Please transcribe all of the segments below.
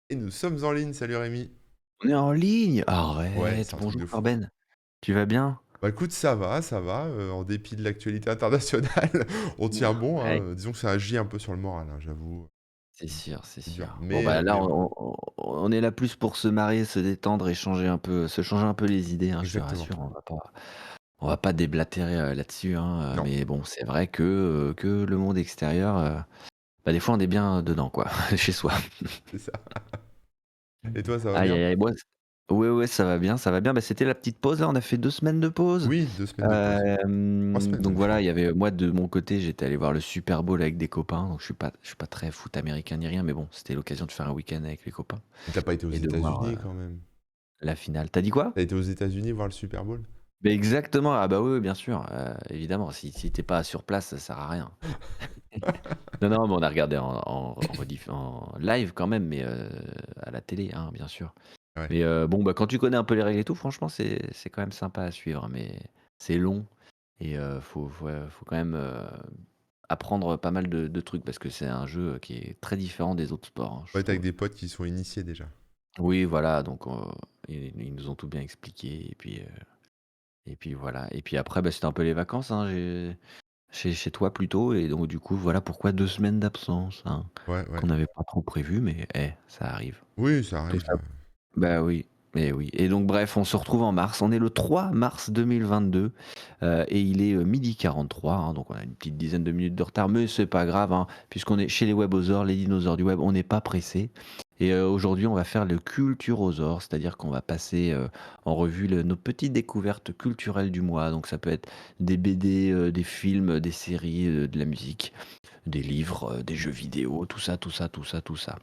Et nous sommes en ligne, salut Rémi. On est en ligne? Ouais, Arrête! c'est un truc Bonjour de fou. Corben, tu vas bien? Bah écoute, ça va, en dépit de l'actualité internationale, on tient bon, hein, Ouais, disons que ça agit un peu sur le moral, hein, j'avoue, c'est sûr, c'est c'est dur. sûr. Bon, Mais, bah, heu, là, mais ouais, on est là plus pour se marrer, se détendre et changer un peu se changer un peu les idées, hein, je te exactement. rassure, on va pas déblatérer, là-dessus, hein, Non, mais bon, c'est vrai que le monde extérieur, bah, des fois, on est bien dedans, quoi, chez soi. c'est ça. Et toi, ça va Aïe, bien? aïe, aïe, moi, ouais, ouais, ça va bien, ça va bien. Bah, c'était la petite pause, là, on a fait 2 semaines de pause. Oui, 2 semaines de pause. 3 semaines Donc même voilà, finalement. il y avait moi de mon côté, j'étais allé voir le Super Bowl avec des copains, donc je suis pas très foot américain ni rien, mais bon, c'était l'occasion de faire un week-end avec les copains Mais tu pas été aux et de voir, États-Unis quand même? la finale. Tu dit quoi? T'as été aux États-Unis voir le Super Bowl? Beh, exactement, ah bah, oui, oui, bien sûr, évidemment, si tu pas sur place, ça sert à rien. Non, non, mais on a regardé en live quand même, mais à la télé, hein, bien sûr. Ouais. Mais bon, bah, quand tu connais un peu les règles et tout, franchement, c'est quand même sympa à suivre, mais c'est long et faut quand même, apprendre pas mal de trucs parce que c'est un jeu, qui est très différent des autres sports, hein, je Ouais, tu avec trouve. des potes qui sont initiés déjà. Oui, voilà, donc ils nous ont tout bien expliqué et puis voilà et puis après, bah, c'était un peu les vacances, hein, chez toi plutôt et donc du coup, voilà pourquoi 2 semaines d'absence, hein, Ouais, ouais. qu'on n'avait pas trop prévu mais ça arrive. Oui, ça Tout arrive, ça Bah oui, mais oui et donc bref, on se retrouve en mars. On est le 3 mars 2022, et il est, 12:43, hein, donc on a une petite dizaine de minutes de retard, mais c'est pas grave, hein, puisqu'on est chez les webosaures, les dinosaures du web, on n'est pas pressés et aujourd'hui, on va faire le culturosaure, c'est-à-dire qu'on va passer, en revue nos petites découvertes culturelles du mois. Donc ça peut être des BD, des films, des séries, de la musique. Des livres, des jeux vidéo, tout ça, tout ça, tout ça, tout ça.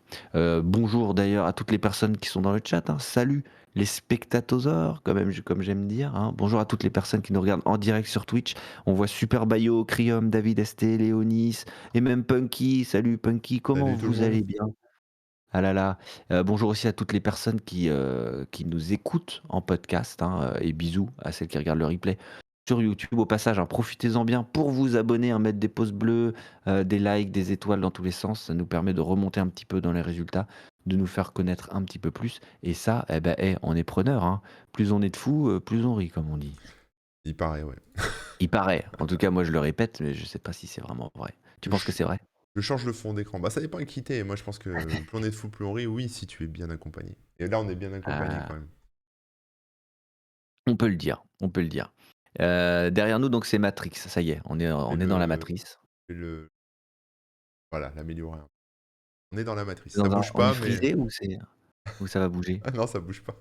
Bonjour d'ailleurs à toutes les personnes qui sont dans le chat, hein. Salut les spectatosaures, quand même, comme j'aime dire, hein. Bonjour à toutes les personnes qui nous regardent en direct sur Twitch. On voit Super Bayo, Crium, David ST, Léonis et même Punky. Salut Punky, comment Salut tout le vous monde. allez bien? Ah là là. Bonjour aussi à toutes les personnes qui nous écoutent en podcast, hein, et bisous à celles qui regardent le replay sur YouTube. Au passage, hein, profitez-en bien pour vous abonner, hein, mettre des pouces bleus, des likes, des étoiles dans tous les sens. Ça nous permet de remonter un petit peu dans les résultats, de nous faire connaître un petit peu plus et ça, eh ben, on est preneur, hein. Plus on est de fous, plus on rit, comme on dit. Il paraît, ouais. Il paraît. En tout cas, moi, je le répète, mais je sais pas si c'est vraiment vrai. Tu Je penses que ch c'est vrai? je change le fond d'écran. Bah, ça dépend avec qui tu Moi, je pense que plus on est de fou, plus on rit. Oui, si tu es bien accompagné. Et là, on est bien accompagné Heu quand même. On peut le dire, on peut le dire. Derrière nous donc c'est Matrix, ça y est, Et on est dans la le matrice. et le voilà, l'améliorer un On est dans la matrice. Ça Dans un bouge on est pas, mais frisé ou ça va bouger? ah non, ça bouge pas.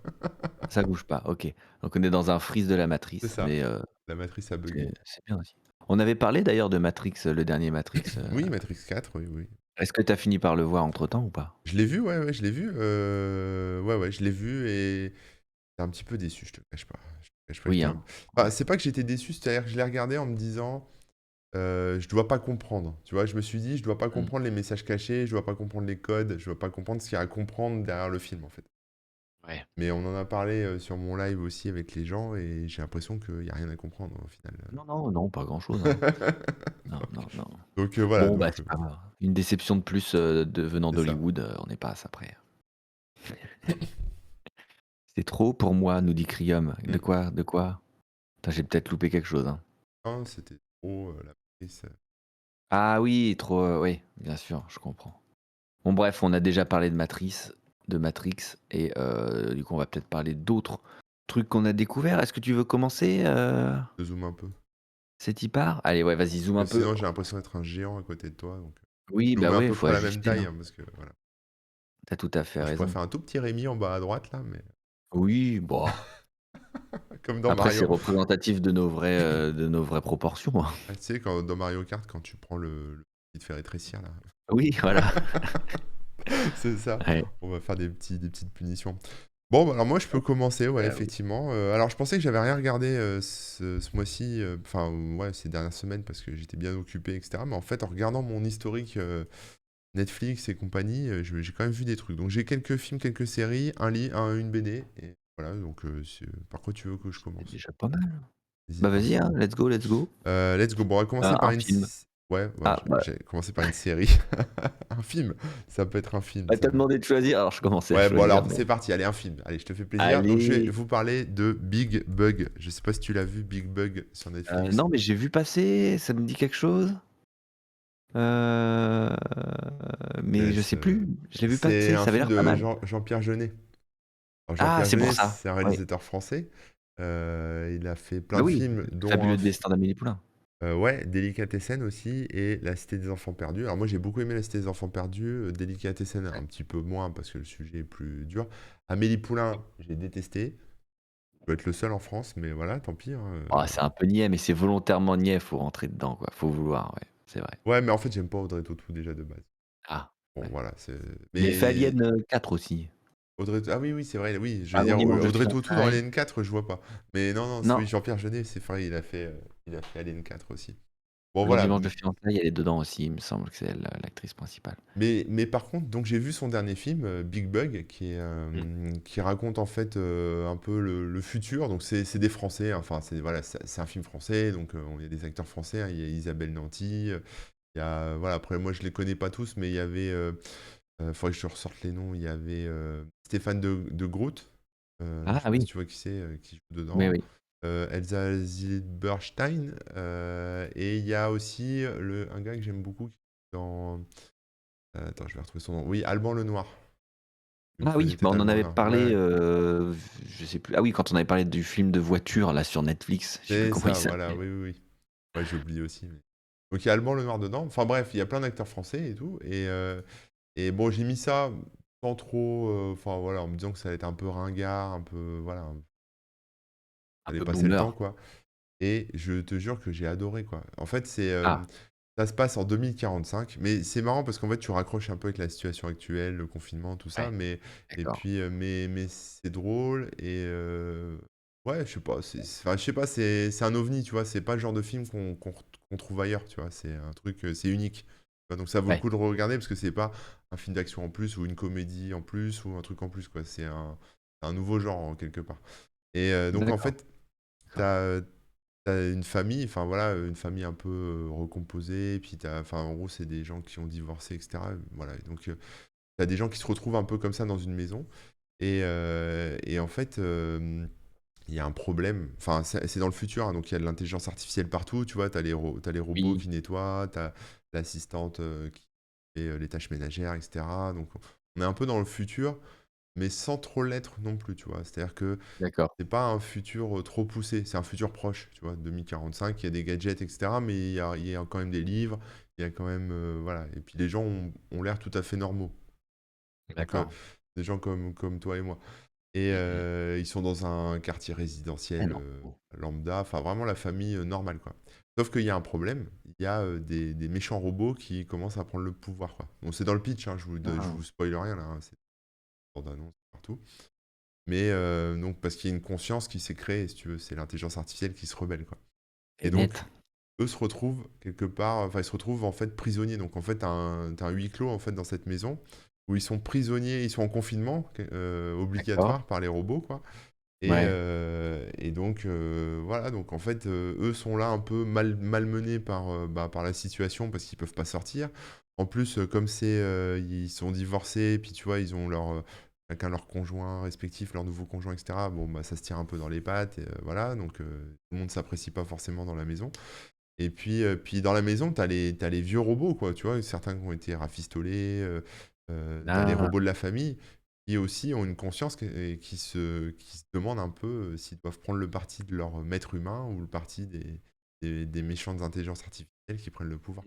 Ça bouge pas, OK. Donc on est dans un freeze de la C'est matrice, ça. mais La matrice a buggé. c'est bien aussi. On avait parlé d'ailleurs de Matrix, le dernier Matrix, Oui, Matrix 4, oui, oui. est-ce que tu as fini par le voir entre-temps ou pas? Je l'ai vu, ouais, ouais, je l'ai vu, ouais, ouais, je l'ai vu et j'étais un petit peu déçu, je te cache pas. Je te cache pas, Oui, j'étais hein? un enfin, Ouais. c'est pas que j'étais déçu, c'est-à-dire que je l'ai regardé en me disant je dois pas comprendre, tu vois? Je me suis dit: «Je dois pas Mmh. comprendre les messages cachés, je dois pas comprendre les codes, je dois pas comprendre ce qu'il y a à comprendre derrière le film, en fait». Ouais. Mais on en a parlé, sur mon live aussi avec les gens et j'ai l'impression qu'il y a rien à comprendre au final, Non, non, non, pas grand-chose, hein. Non, Donc non, non. voilà, Bon, bah, c'est pas grave. Une déception de plus, venant c'est ça. d'Hollywood, on n'est pas à ça près. «C'est trop pour moi», nous dit Crium. De Mmh. quoi? De quoi? Attends, j'ai peut-être loupé quelque chose, hein. Non, c'était trop, la prise, Ah oui, trop, oui, bien sûr, je comprends. Bon bref, on a déjà parlé de Matrix et du coup, on va peut-être parler d'autres trucs qu'on a découverts. Est-ce que tu veux commencer, je zoome un peu. c'est y part? Allez, ouais, vas-y, zoom un peu. Sinon j'ai l'impression d'être un géant à côté de toi, donc Oui, je vous bah, mets à ouais, peu faut près la même ajuster, taille, hein. hein, parce que voilà. Tu tout à fait Je pourrais raison. faire un tout petit Rémi en bas à droite là, mais Oui, bah, comme dans après c'est Mario. représentatif de nos vraies proportions, hein. Ah, tu sais quand dans Mario Kart, quand tu prends le il te fait rétrécir là. Oui, voilà. C'est ça. Ouais, On va faire des petites punitions. Bon, bah, alors moi je peux commencer, ouais, oui. effectivement. Alors je pensais que j'avais rien regardé, ce mois-ci, enfin, ouais, ces dernières semaines parce que j'étais bien occupé et cetera. Mais en fait, en regardant mon historique, Netflix et compagnie, j'ai quand même vu des trucs. Donc j'ai quelques films, quelques séries, une BD et voilà, donc par quoi tu veux que je C'est commence? déjà pas mal. Bah, N'hésite pas. vas-y, hein, let's go, let's go. Let's go. Bon, on va commencer par Un une film. s Ouais, ouais, Ah, bah, j'ai commencé par une série. Un film, ça peut être un film, elle ça. t'a demandé de choisir, alors je commençais à Ouais, bon choisir, alors bon. c'est parti, allez un film. Allez, je te fais plaisir. Donc je vais Allez, vous parler de Big Bug. Je sais pas si tu l'as vu, Big Bug sur Netflix. non, mais j'ai vu passer, ça me dit quelque chose? Heu, mais Euh, je sais c'est plus, je l'ai vu c'est passer, un ça avait film l'air pas de mal. Jean-Pierre Jeunet. Alors Ah, Jean-Pierre c'est pour Jeunet, ça, c'est un oui. réalisateur français. Il a fait plein Bah de oui, films, dont Fabuleux destin d'Amélie Poulain. ouais, Délicatessen aussi et La Cité des Enfants Perdus. Alors moi j'ai beaucoup aimé La Cité des Enfants Perdus, Délicatessen un petit peu moins parce que le sujet est plus dur. Amélie Poulain, j'ai détesté. Je dois être le seul en France, mais voilà, tant pis, hein. Ah, c'est un peu niais, mais c'est volontairement niais, faut rentrer dedans, quoi. Faut vouloir, ouais, c'est vrai. Ouais, mais en fait j'aime pas Audrey Tautou déjà de base. Ah, Bon ouais. voilà, c'est Il avait fait mais Alien, 4 aussi. Ah oui, oui, c'est vrai, oui, je vais Avant dire Dimanche de Audrey Tautou dans fiançailles. Alien 4, je vois pas. Mais non, non, c'est Non, oui, Jean-Pierre Jeunet, c'est vrai, il a fait Alien 4 aussi. Bon Avant voilà, Dimanche de fiançailles, elle est dedans aussi, il me semble que c'est elle, l'actrice principale. mais par contre, donc j'ai vu son dernier film, Big Bug, Mmh. qui raconte en fait un peu le futur. Donc c'est des Français, hein, enfin c'est voilà, c'est un film français, donc il y a des acteurs français, hein, il y a Isabelle Nanty, il y a voilà, après moi je les connais pas tous, mais il y avait, faudrait que je ressorte les noms, il y avait Stéphane de Groot, je Ah sais pas si oui, tu vois qui c'est, qui joue oui, dedans. oui. Elsa Zilberstein, et il y a aussi un gars que j'aime beaucoup qui est dans attends, je vais retrouver son nom. Oui, Alban Lenoir. Vous Ah connaissez oui, bah, peut-être on en Alban avait Lenoir. parlé, Ouais, je sais plus. Ah oui, quand on avait parlé du film de voiture là sur Netflix, je sais plus c'est comment il ça, voilà, s'appelait. oui, oui, oui. Ouais, j'ai oublié aussi. Donc il y a Alban Lenoir dedans. Enfin bref, il y a plein d'acteurs français et tout. Et bon, j'ai mis ça sans trop. Enfin voilà, en me disant que ça allait être un peu ringard, un peu. Voilà, Un allait peu passer le temps, boomer. quoi. Et je te jure que j'ai adoré, quoi. En fait, Ah, ça se passe en 2045, mais c'est marrant parce qu'en fait, tu raccroches un peu avec la situation actuelle, le confinement, tout ça, ouais, et d'accord. puis, mais c'est drôle et ouais, je sais pas, enfin, je sais pas, c'est un ovni, tu vois, c'est pas le genre de film qu'on trouve ailleurs, tu vois, c'est un truc, c'est unique. Tu vois, donc ça vaut le Ouais, coup de regarder parce que c'est pas un film d'action en plus ou une comédie en plus ou un truc en plus, quoi. C'est un nouveau genre, en quelque part. Et donc, en d'accord, fait, d'accord. t'as T'as une famille, enfin voilà, une famille un peu recomposée, et puis enfin en gros c'est des gens qui ont divorcé, etc. Voilà, et donc t'as des gens qui se retrouvent un peu comme ça dans une maison, et en fait il y a un problème, enfin c'est dans le futur, hein, donc il y a de l'intelligence artificielle partout, tu vois, t'as les robots Oui, qui nettoient, t'as l'assistante qui fait les tâches ménagères, etc. Donc on est un peu dans le futur, mais sans trop l'être non plus, tu vois. C'est-à-dire que d'accord. c'est pas un futur trop poussé, c'est un futur proche, tu vois, 2045, il y a des gadgets, etc. Mais il y a quand même des livres, il y a quand même. Voilà. Et puis les gens ont l'air tout à fait normaux. Donc D'accord. des gens comme toi et moi. Et Mmh mh. ils sont dans un quartier Eh résidentiel non. Oh. lambda, enfin vraiment la famille normale, quoi. Sauf qu'il y a un problème, il y a des méchants robots qui commencent à prendre le pouvoir, quoi. Bon, c'est dans le pitch, hein, je Ah. vous spoil rien là, hein, c'est bande annonce partout. Mais donc parce qu'il y a une conscience qui s'est créée, si tu veux, c'est l'intelligence artificielle qui se rebelle, quoi. Et Et donc, net. eux se retrouvent quelque part, enfin ils se retrouvent en fait prisonniers. Donc en fait, t'as un huis clos en fait dans cette maison où ils sont prisonniers, ils sont en confinement D'accord. obligatoire par les robots, quoi. Ouais. Et donc voilà, donc en fait, eux sont là un peu malmenés par la situation parce qu'ils peuvent pas sortir. En plus, comme ils sont divorcés, puis tu vois, ils ont chacun leur conjoint respectif, leur nouveau conjoint, etc. Bon, bah ça se tire un peu dans les pattes, et voilà, donc tout le monde s'apprécie pas forcément dans la maison. Et puis dans la maison, t'as les vieux robots, quoi, tu vois, certains qui ont été rafistolés, tu les Ah, robots de la famille qui aussi ont une conscience et qui se demandent un peu s'ils doivent prendre le parti de leur maître humain ou le parti des méchantes intelligences artificielles qui prennent le pouvoir.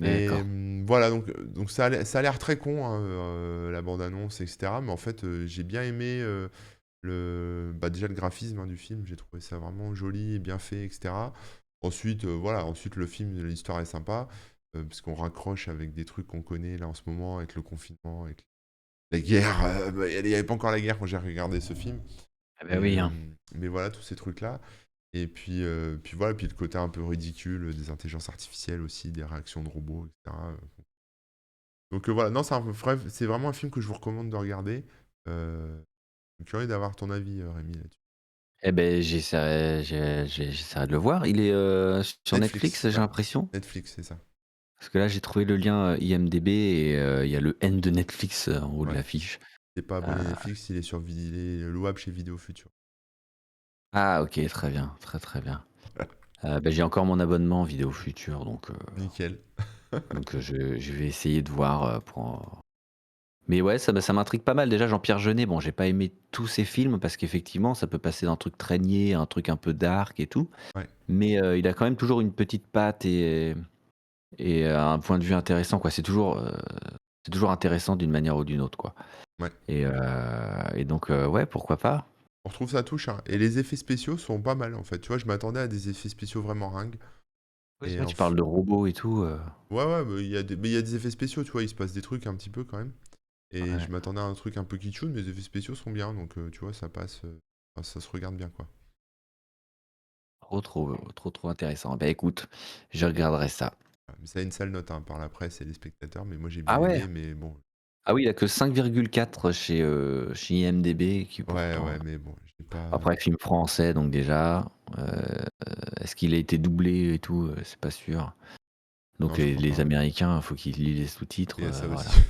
Et d'accord. voilà, donc ça a l'air très con, hein, la bande-annonce, etc. Mais en fait, j'ai bien aimé déjà le graphisme, hein, du film, j'ai trouvé ça vraiment joli et bien fait, etc. Ensuite, voilà, ensuite le film, l'histoire est sympa, parce qu'on raccroche avec des trucs qu'on connaît là en ce moment, avec le confinement, avec la guerre. Bah, il n'y avait pas encore la guerre quand j'ai regardé ce film. Ah bah oui, hein. Mais voilà, tous ces trucs-là. Et puis voilà, puis le côté un peu ridicule des intelligences artificielles aussi, des réactions de robots, etc. Donc voilà, non, c'est vraiment un film que je vous recommande de regarder. Je suis curieux d'avoir ton avis, Rémi, là-dessus. Eh ben, j'essaierai de le voir. Il est, sur Netflix, Netflix, j'ai ouais. l'impression? Netflix, c'est ça. Parce que là, j'ai trouvé le lien, IMDb et il y a le N de Netflix, en haut de Ouais. l'affiche. Si t'es pas Heu, abonné à Netflix, il est louable chez Vidéo Futur. ah OK, très bien, très, très bien. Bah, j'ai encore mon abonnement Vidéo Futur Nickel. je vais essayer de voir, mais ouais, ça m'intrigue pas mal. Déjà, Jean-Pierre Jeunet, bon, j'ai pas aimé tous ses films parce qu'effectivement, ça peut passer d'un truc très niais à un truc un peu dark et tout, Ouais, mais il a quand même toujours une petite patte et un point de vue intéressant, quoi. C'est toujours intéressant d'une manière ou d'une autre, quoi, ouais. et heu ouais, pourquoi pas? On retrouve sa touche, hein. Et les effets spéciaux sont pas mal, en fait. Tu vois, je m'attendais à des effets spéciaux vraiment ringues. Oui, c'est Et vrai, en tu parles f... de robots et tout, Ouais, ouais, mais il y a des effets spéciaux, tu vois, il se passe des trucs un petit peu quand même. Et ouais, je m'attendais à un truc un peu kitschou, mais les effets spéciaux sont bien, donc tu vois, ça passe, enfin, ça se regarde bien, quoi. trop intéressant. Bah, écoute, je regarderai ça. Ouais, mais ça a une sale note, hein, par la presse et les spectateurs, mais moi j'ai bien Ah ouais? aimé, mais bon. Ah oui, il a que 5,4 chez IMDb qui Ouais, pourtant ouais, mais bon, j'ai pas. après film français donc déjà, est-ce qu'il a été doublé et tout? C'est pas sûr. Donc Non, je crois les pas. Américains, faut qu'ils lisent les sous-titres, Il y a ça aussi. voilà,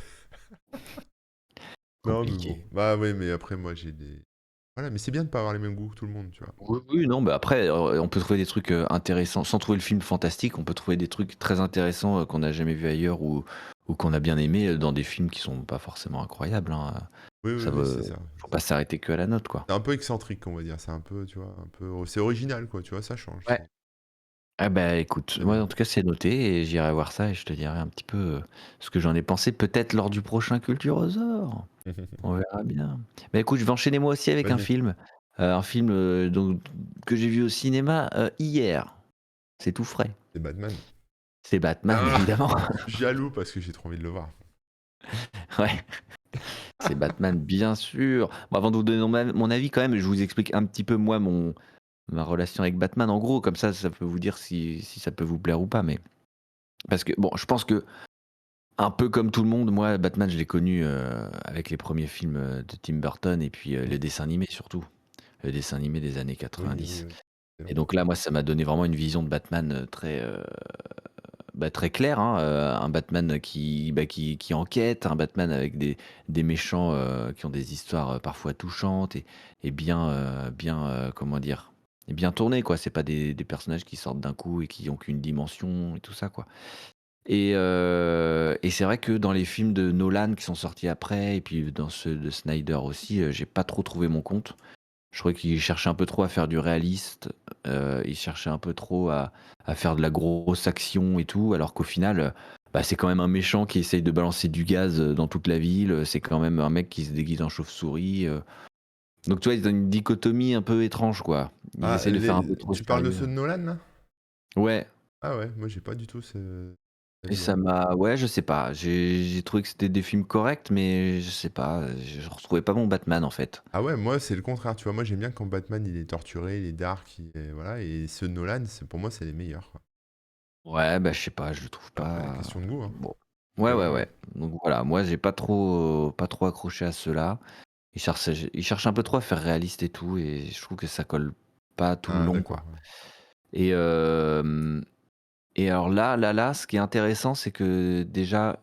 Non, mais bon. compliqué. Bah ouais, mais après, moi j'ai des. Voilà, mais c'est bien de pas avoir les mêmes goûts que tout le monde, tu vois. Oui, oui, non, bah, après, on peut trouver des trucs, intéressants sans trouver le film fantastique, on peut trouver des trucs très intéressants, qu'on n'a jamais vu ailleurs ou qu'on a bien aimé, dans des films qui sont pas forcément incroyables, hein, Oui, oui, ça oui, veut c'est ça. faut pas s'arrêter que à la note, quoi. C'est un peu excentrique, on va dire. C'est un peu, tu vois, un peu. C'est original, quoi, tu vois, ça change. Ouais. Ah bah, écoute, C'est moi, bien. en tout cas, c'est noté et j'irai voir ça et je te dirai un petit peu, ce que j'en ai pensé, peut-être lors du prochain Culturosaure. On verra bien. Bah, écoute, je vais enchaîner moi aussi avec Vas-y. un film, donc que j'ai vu au cinéma, hier. C'est tout frais. C'est Batman. C'est Batman, Ah! évidemment. Jaloux parce que j'ai trop envie de le voir. Ouais, c'est Batman, bien sûr. Bon, avant de vous donner mon avis quand même, je vous explique un petit peu moi ma relation avec Batman en gros, comme ça peut vous dire si ça peut vous plaire ou pas, mais parce que bon, je pense que un peu comme tout le monde, moi Batman je l'ai connu, avec les premiers films, de Tim Burton et puis, le Mm. dessin animé surtout. Le dessin animé des années Oui, oui, 90 oui. et Excellent. donc là, moi ça m'a donné vraiment une vision de Batman, très claire, hein, un Batman qui enquête, un Batman avec des méchants, qui ont des histoires, parfois touchantes et comment dire? Et bien tournées quoi. C'est pas des personnages qui sortent d'un coup et qui ont qu'une dimension et tout ça quoi. Et c'est vrai que dans les films de Nolan qui sont sortis après et puis dans ceux de Snyder aussi, j'ai pas trop trouvé mon compte. Je trouvais qu'il cherchait un peu trop à faire du réaliste, il cherchait un peu trop à faire de la grosse action et tout, alors qu'au final, bah, c'est quand même un méchant qui essaye de balancer du gaz, dans toute la ville, c'est quand même un mec qui se déguise en chauve-souris, donc tu vois, ils ont une dichotomie un peu étrange, quoi. Ils Ah, essayent de faire un peu trop tu parles de sérieux. ceux de Nolan, là? Ouais, Ah ouais, moi j'ai pas du tout ce et avis-là. ça m'a ouais, je sais pas, j'ai trouvé que c'était des films corrects, mais je sais pas, je retrouvais pas mon Batman, en fait. Ah ouais, moi c'est le contraire, tu vois. Moi j'aime bien quand Batman il est torturé, il est dark, voilà. Et ceux de Nolan, pour moi, c'est les meilleurs, quoi. Ouais, bah, je sais pas, je le trouve Après, pas question de goût, hein. bon. Ouais, ouais, Ouais. ouais. Donc voilà, moi j'ai pas trop accroché à ceux-là. Ils cherchent un peu trop à faire réaliste et tout et je trouve que ça colle pas tout le Ah long, d'accord, quoi. ouais. Et hem et alors là, ce qui est intéressant, c'est que déjà,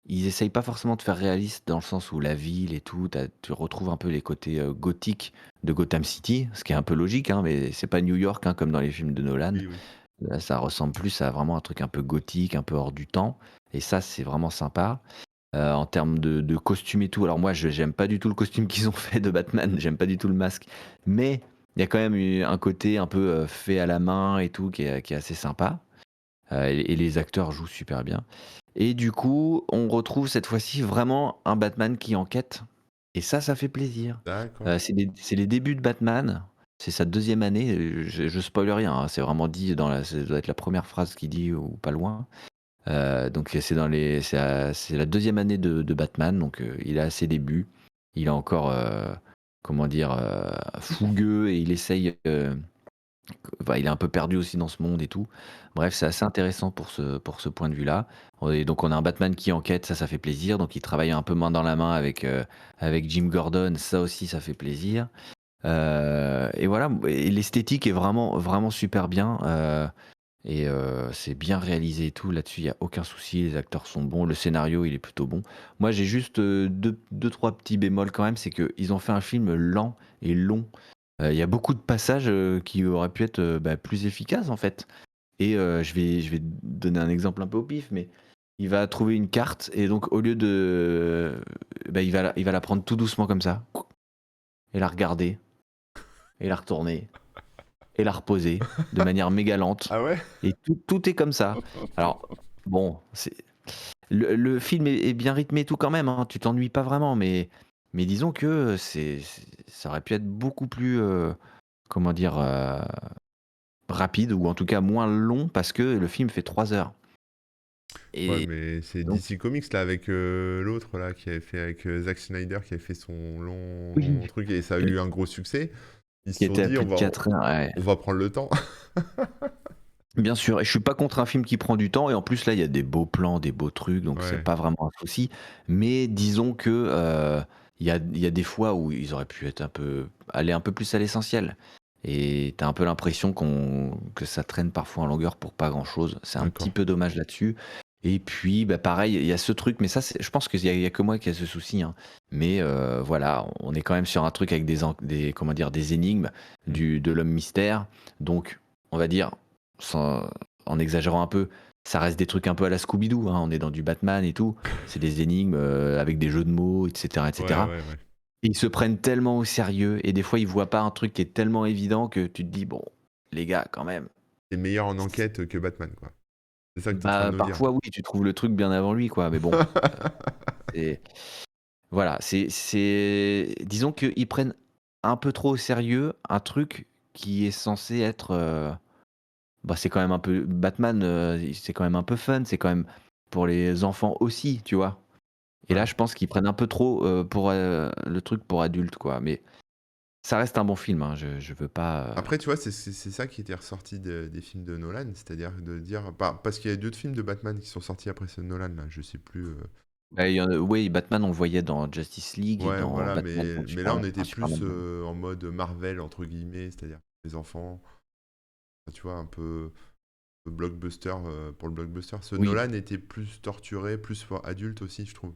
ils essayent pas forcément de faire réaliste dans le sens où la ville et tout, tu retrouves un peu les côtés, gothiques de Gotham City, ce qui est un peu logique, hein, mais c'est pas New York, hein, comme dans les films de Nolan. Oui, oui. Là, ça ressemble plus à vraiment un truc un peu gothique, un peu hors du temps et ça, c'est vraiment sympa. En termes de costume et tout, alors moi, j'aime pas du tout le costume qu'ils ont fait de Batman, j'aime pas du tout le masque, mais il y a quand même eu un côté un peu, fait à la main et tout qui est assez sympa, et les acteurs jouent super bien et du coup, on retrouve cette fois-ci vraiment un Batman qui enquête et ça fait plaisir. D'accord. C'est les débuts de Batman, c'est sa deuxième année, je spoile rien, hein, c'est vraiment dit ça doit être la première phrase qu'il dit ou pas loin. Donc c'est la deuxième année de Batman, donc il est à ses débuts. Il est encore, comment dire? Fougueux et il essaye, enfin, il est un peu perdu aussi dans ce monde et tout. Bref, c'est assez intéressant pour ce point de vue-là. Et donc on a un Batman qui enquête, ça fait plaisir. Donc il travaille un peu main dans la main avec Jim Gordon, ça aussi ça fait plaisir. Et voilà, et l'esthétique est vraiment, vraiment super bien. C'est bien réalisé et tout. Là-dessus, il y a aucun souci. Les acteurs sont bons. Le scénario, il est plutôt bon. Moi, j'ai juste deux, trois petits bémols quand même. C'est qu'ils ont fait un film lent et long. Il y a beaucoup de passages qui auraient pu être plus efficaces en fait. Et je vais donner un exemple un peu au pif, mais il va trouver une carte et donc au lieu de, il va la prendre tout doucement comme ça et la regarder et la retourner et la reposer de manière méga lente. Ah ouais? Et tout est comme ça. Alors, bon, le film est bien rythmé et tout quand même, hein, tu t'ennuies pas vraiment, mais disons que ça aurait pu être beaucoup plus, comment dire, rapide ou en tout cas moins long parce que le film fait 3 heures. Ouais, Et mais c'est donc, DC Comics là avec l'autre là qui avait fait avec Zack Snyder qui avait fait son long oui, truc et ça a eu un gros succès. Ils se qui sont était à dit plus de 4 heures, ouais. on va prendre le temps. Bien sûr, et je suis pas contre un film qui prend du temps et en plus là, il y a des beaux plans, des beaux trucs, donc c'est Ouais, pas vraiment un souci. Mais disons que, il y a des fois où ils auraient pu être aller un peu plus à l'essentiel et tu as un peu l'impression que ça traîne parfois en longueur pour pas grand-chose. C'est un petit d'accord. peu dommage là-dessus et puis, pareil, il y a ce truc, mais ça c'est je pense qu'il y a que moi qui a ce souci, hein. Mais voilà, on est quand même sur un truc avec comment dire? Des énigmes, Mm. de l'homme mystère, donc on va dire sans en exagérant un peu, ça reste des trucs un peu à la Scooby-Doo, hein, on est dans du Batman et tout. C'est des énigmes, avec des jeux de mots et cetera et Ouais, cetera. ouais, ouais. Et ils se prennent tellement au sérieux et des fois, ils voient pas un truc qui est tellement évident que tu te dis: «Bon, les gars, quand même». C'est meilleur en enquête que Batman quoi. C'est ça que tu es en train de nous dire. Parfois oui, tu trouves le truc bien avant lui, quoi, mais bon, c'est voilà, disons qu'ils prennent un peu trop au sérieux un truc qui est censé être, c'est quand même un peu Batman, c'est quand même un peu fun, c'est quand même pour les enfants aussi, tu vois? Et là, Ouais. je pense qu'ils prennent un peu trop, pour, le truc pour adultes, quoi. Mais ça reste un bon film, hein, je veux pas, Après, tu vois, c'est ça qui était ressorti des films de Nolan, c'est-à-dire de dire, parce qu'il y a d'autres films de Batman qui sont sortis après ce Nolan là, je sais plus. il y en a oui, Batman, on le voyait dans Justice League et Ouais, dans voilà, Batman mais contre là on était Superman. plus en mode Marvel entre guillemets, c'est-à-dire les enfants, enfin, tu vois, un peu blockbuster pour le blockbuster. Ce Oui, Nolan était plus torturé, plus pour adulte aussi, je trouve.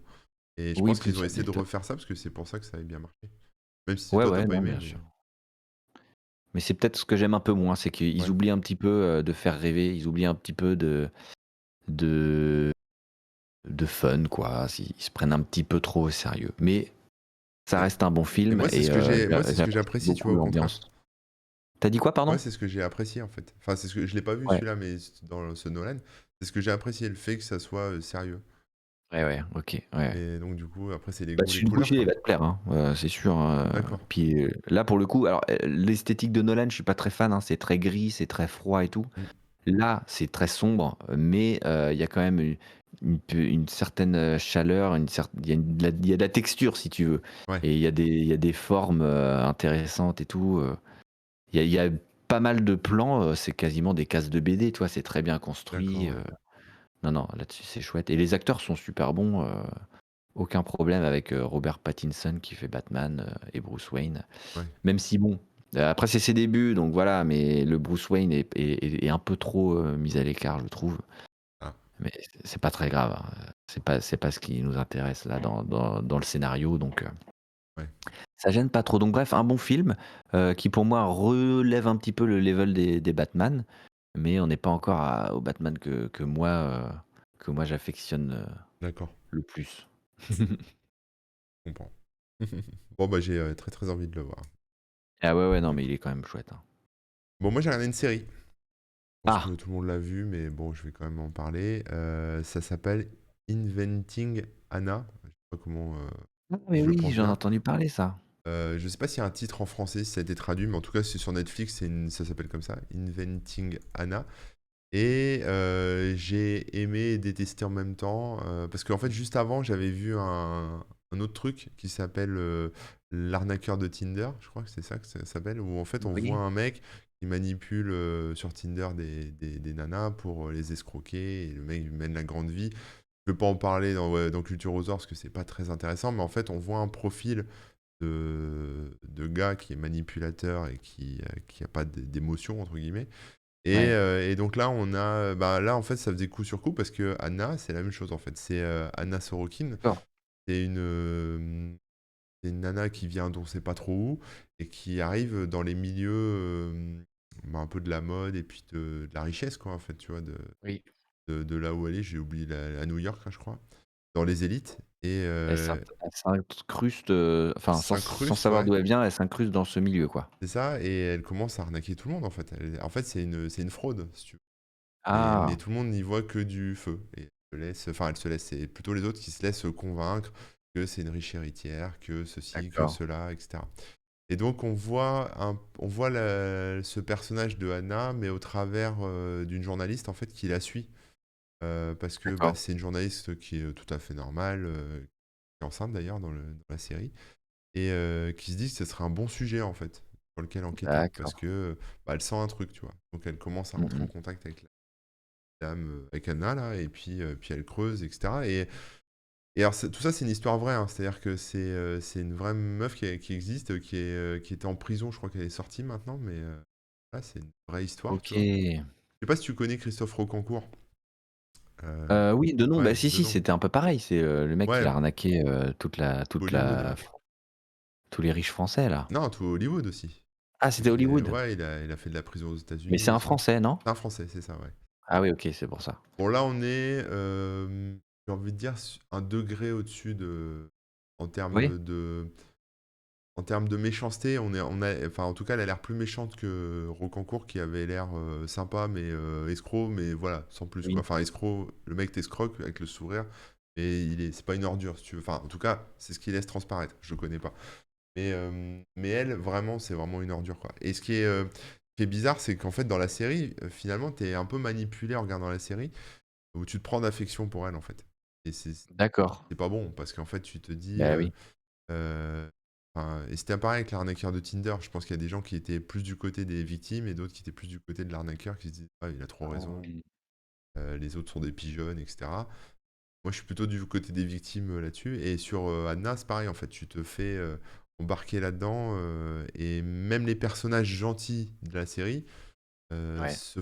Et je oui, pense qu'ils plus ont essayé de adulte. refaire ça parce que c'est pour ça que ça avait bien marché. Même si Ouais, toi t'as ouais, pas non, aimé, bien mais sûr. Mais c'est peut-être ce que j'aime un peu moins, c'est qu'ils ouais. oublient un petit peu, de faire rêver, ils oublient un petit peu de de fun, quoi. Ils se prennent un petit peu trop au sérieux. Mais ça Et, reste un bon et film moi c'est et ce que moi c'est ce que j'apprécie j'apprécie, tu beaucoup vois, au contraire. l'ambiance. Tu dit quoi, Moi pardon? c'est ce que j'ai apprécié en fait. Enfin c'est ce que je l'ai pas vu Ouais. celui-là, mais dans ce Nolan, c'est ce que j'ai apprécié, le fait que ça soit sérieux. Ouais, ouais, OK, ouais. Et donc du coup après c'est les Bah, goûts, les Sud Bruce, couleurs il quoi. va te plaire, hein, c'est sûr, hein, D'accord. puis, là, pour le coup, alors, l'esthétique de Nolan, je suis pas très fan, hein, c'est très gris, c'est très froid et tout. Mm. Là, c'est très sombre, mais il y a quand même une certaine, chaleur, il y a de la texture, si tu veux Ouais, et il y a des formes, intéressantes et tout, il y a pas mal de plans, c'est quasiment des cases de BD, tu vois? C'est très bien d'accord, construit, ouais. non, non, là-dessus, c'est chouette et les acteurs sont super bons, aucun problème avec, Robert Pattinson qui fait Batman, et Bruce Wayne. Ouais. Même si bon, après c'est ses débuts donc voilà, mais le Bruce Wayne est un peu trop, mis à l'écart je trouve. Ah, Mais c'est pas très grave, hein, c'est pas ce qui nous intéresse là dans le scénario donc ouais. ça gêne pas trop. Donc bref, un bon film, qui pour moi relève un petit peu le level des Batman, mais on n'est pas encore au Batman que moi j'affectionne, D'accord, le plus. je comprends. Bon bah j'ai très très envie de le voir. Ah ouais, ouais, non Du mais coup. il est quand même chouette, hein. Bon moi j'ai regardé une série. Je pense que Ah! tout le monde l'a vu, mais bon, je vais quand même en parler. Ça s'appelle Inventing Anna. Je sais pas comment, Ah si mais je le oui, pense j'en ai bien. entendu parler ça. Je sais pas s'il y a un titre en français, si ça a été traduit, mais en tout cas, c'est sur Netflix, ça s'appelle comme ça, Inventing Anna. Et j'ai aimé et détesté en même temps, parce qu'en fait, juste avant, j'avais vu un autre truc qui s'appelle L'arnaqueur de Tinder, je crois que c'est ça que ça s'appelle, où en fait, on voit Oui. un mec qui manipule sur Tinder des nanas pour les escroquer, et le mec il mène la grande vie. Je ne peux pas en parler dans Culture aux Or parce que c'est pas très intéressant, mais en fait, on voit un profil de gars qui est manipulateur et qui a pas d'émotion, entre guillemets. Ouais, Et donc là, bah là, en fait, ça faisait coup sur coup parce que Anna, c'est la même chose, en fait. C'est Anna Sorokin. d'accord, C'est une nana qui vient d'on sait pas trop où et qui arrive dans les milieux bah, un peu de la mode et puis de la richesse, quoi, en fait, tu vois, oui. de là où elle est. J'ai oublié à New York, hein, je crois, dans les élites. Et Elle s'incruste, enfin, sans s'incruste, savoir ouais, d'où elle vient, elle s'incruste dans ce milieu, quoi. c'est ça. Et elle commence à arnaquer tout le monde, en fait. En fait, c'est une fraude, si tu veux. Mais Ah! tout le monde n'y voit que du feu. Et elle se laisse, c'est plutôt les autres qui se laissent convaincre que c'est une riche héritière, que ceci, que D'accord, cela, etc. Et donc on voit ce personnage de Anna, mais au travers d'une journaliste en fait qui la suit. Parce que bah, d'accord, c'est une journaliste qui est tout à fait normale, qui est enceinte d'ailleurs dans la série, et qui se dit que ce serait un bon sujet en fait, sur lequel enquêter, parce d'accord. que bah, elle sent un truc, tu vois. Donc elle commence à Mmh rentrer en mh. contact avec la dame, avec Anna là, et puis elle creuse, etc. Et alors, tout ça, c'est une histoire vraie, hein. C'est-à-dire que c'est une vraie meuf qui existe, qui était en prison, je crois qu'elle est sortie maintenant, mais là, c'est une vraie histoire, tu vois. OK. Je sais pas si tu connais Christophe Rocancourt. Euh, Oui, de nom, bah, ouais, si, de nom. c'était un peu pareil, c'est, le mec qui Ouais, a arnaqué, toute Hollywood, la ouais. tous les riches français, là. Non, tout Hollywood aussi. Ah, c'était Hollywood? Ouais, il a fait de la prison aux Mais c'est États-Unis, un ça. Français, non? C'est un Français, c'est ça, ouais. Ah oui, OK, c'est pour ça. Bon, là, on est, j'ai envie de dire, un degré au-dessus en Oui? termes en termes de méchanceté, enfin, en tout cas, elle a l'air plus méchante que Rocancourt, qui avait l'air sympa, mais escroc, mais voilà, sans plus, quoi. Oui. Enfin, escroc, le mec t'escroque avec le sourire, et c'est pas une ordure, si tu veux. Enfin, en tout cas, c'est ce qu'il laisse transparaître. Je le connais pas. Mais elle, vraiment, c'est vraiment une ordure, quoi. Et qui est bizarre, c'est qu'en fait, dans la série, finalement, t'es un peu manipulé en regardant la série, où tu te prends d'affection pour elle, en fait. Et D'accord. c'est pas bon, parce qu'en fait, tu te dis. Bah, oui. Euh, enfin, et c'était pareil avec l'arnaqueur de Tinder. Je pense qu'il y a des gens qui étaient plus du côté des victimes et d'autres qui étaient plus du côté de l'arnaqueur, qui se disent ah, il a trop Ah raison, oui. les autres sont des pigeons, etc. Moi, je suis plutôt du côté des victimes là-dessus. Et sur Anna, c'est pareil, en fait, tu te fais embarquer là-dedans. Et même les personnages gentils de la série Ouais, se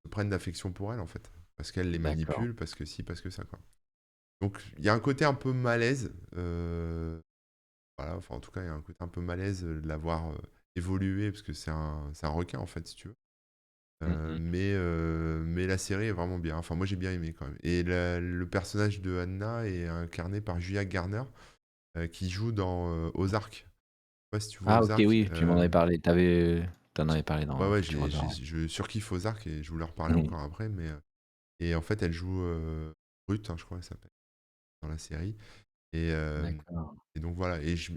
prennent d'affection pour elle, en fait. Parce qu'elle les d'accord. manipule, parce que si, parce que ça, quoi. Donc, il y a un côté un peu malaise. Voilà, enfin, en tout cas, il y a un côté un peu malaise de l'avoir évolué, parce que c'est un requin, en fait, si tu veux. Mmh mh. Mais la série est vraiment bien. Enfin, moi, j'ai bien aimé quand même. Et le personnage de Anna est incarné par Julia Garner, qui joue dans Ozark. Je sais pas si tu vois Ah OK, Ozark. oui, tu m'en avais parlé. Tu en avais parlé Ouais, dans ouais, Faut que tu me regardes. je surkiffe Ozark et je voulais en reparler Mmh. encore après. Et en fait, elle joue Ruth, hein, je crois qu'elle s'appelle, dans la série. Et, euh, D'accord. et donc voilà. Et je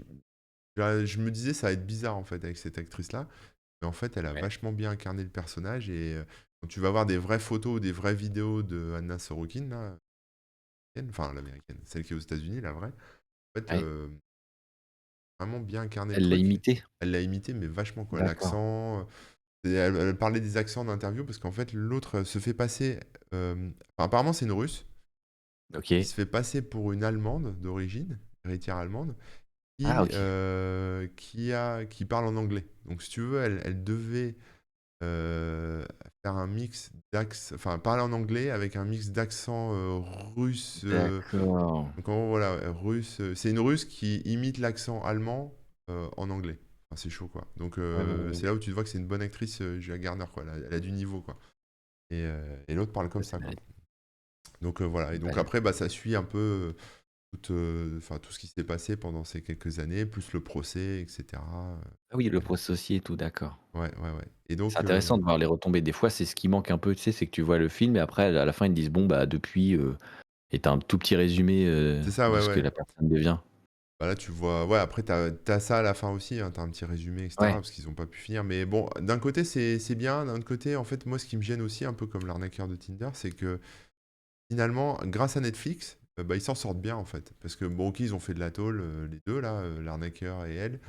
me disais, ça va être bizarre en fait avec cette actrice-là. Mais en fait, elle a Ouais, vachement bien incarné le personnage. Et quand tu vas voir des vraies photos ou des vraies vidéos de Anna Sorokin, là, enfin l'américaine, celle qui est aux États-Unis, la vraie, en fait, ouais. vraiment bien incarné le Elle l'a truc. imité? Elle l'a imité, mais vachement quoi. D'accord. L'accent. Et elle parlait des accents d'interview parce qu'en fait, l'autre se fait passer. Enfin, apparemment, c'est une russe qui OK. se fait passer pour une allemande d'origine, héritière allemande, Ah OK. qui parle en anglais. Donc, si tu veux, elle devait euh, faire un mix d'accent, enfin parler en anglais avec un mix d'accent russe. D'accord. Donc en gros, voilà, russe. C'est une russe qui imite l'accent allemand en anglais. Enfin, c'est chaud, quoi. Donc Ouais, ouais, ouais, c'est ouais. là où tu vois que c'est une bonne actrice, Julia Garner, quoi. Elle a du niveau, quoi. Et l'autre parle comme Ça, c'est ça, quoi. balèze. Donc voilà. Et donc Balèze. après, bah, ça suit un peu enfin, tout ce qui s'est passé pendant ces quelques années, plus le procès, etc. Ah oui, le procès aussi et tout, d'accord. Ouais, ouais, ouais. Et C'est donc, intéressant de voir les retombées. Des fois, c'est ce qui manque un peu, tu sais, c'est que tu vois le film et après, à la fin, ils te disent: «Bon, bah, depuis», et tu un tout petit résumé, c'est ça, de ouais, ce que ouais. la personne devient. Bah là, tu vois, ouais, après, t'as ça à la fin aussi, hein, t'as un petit résumé, etc., Ouais, parce qu'ils ont pas pu finir. Mais bon, d'un côté, c'est bien, d'un autre côté, en fait, moi, ce qui me gêne aussi, un peu comme l'arnaqueur de Tinder, c'est que finalement, grâce à Netflix, bah, ils s'en sortent bien, en fait. Parce que, bon, ok, ils ont fait de la tôle, les deux, là, l'arnaqueur et elle.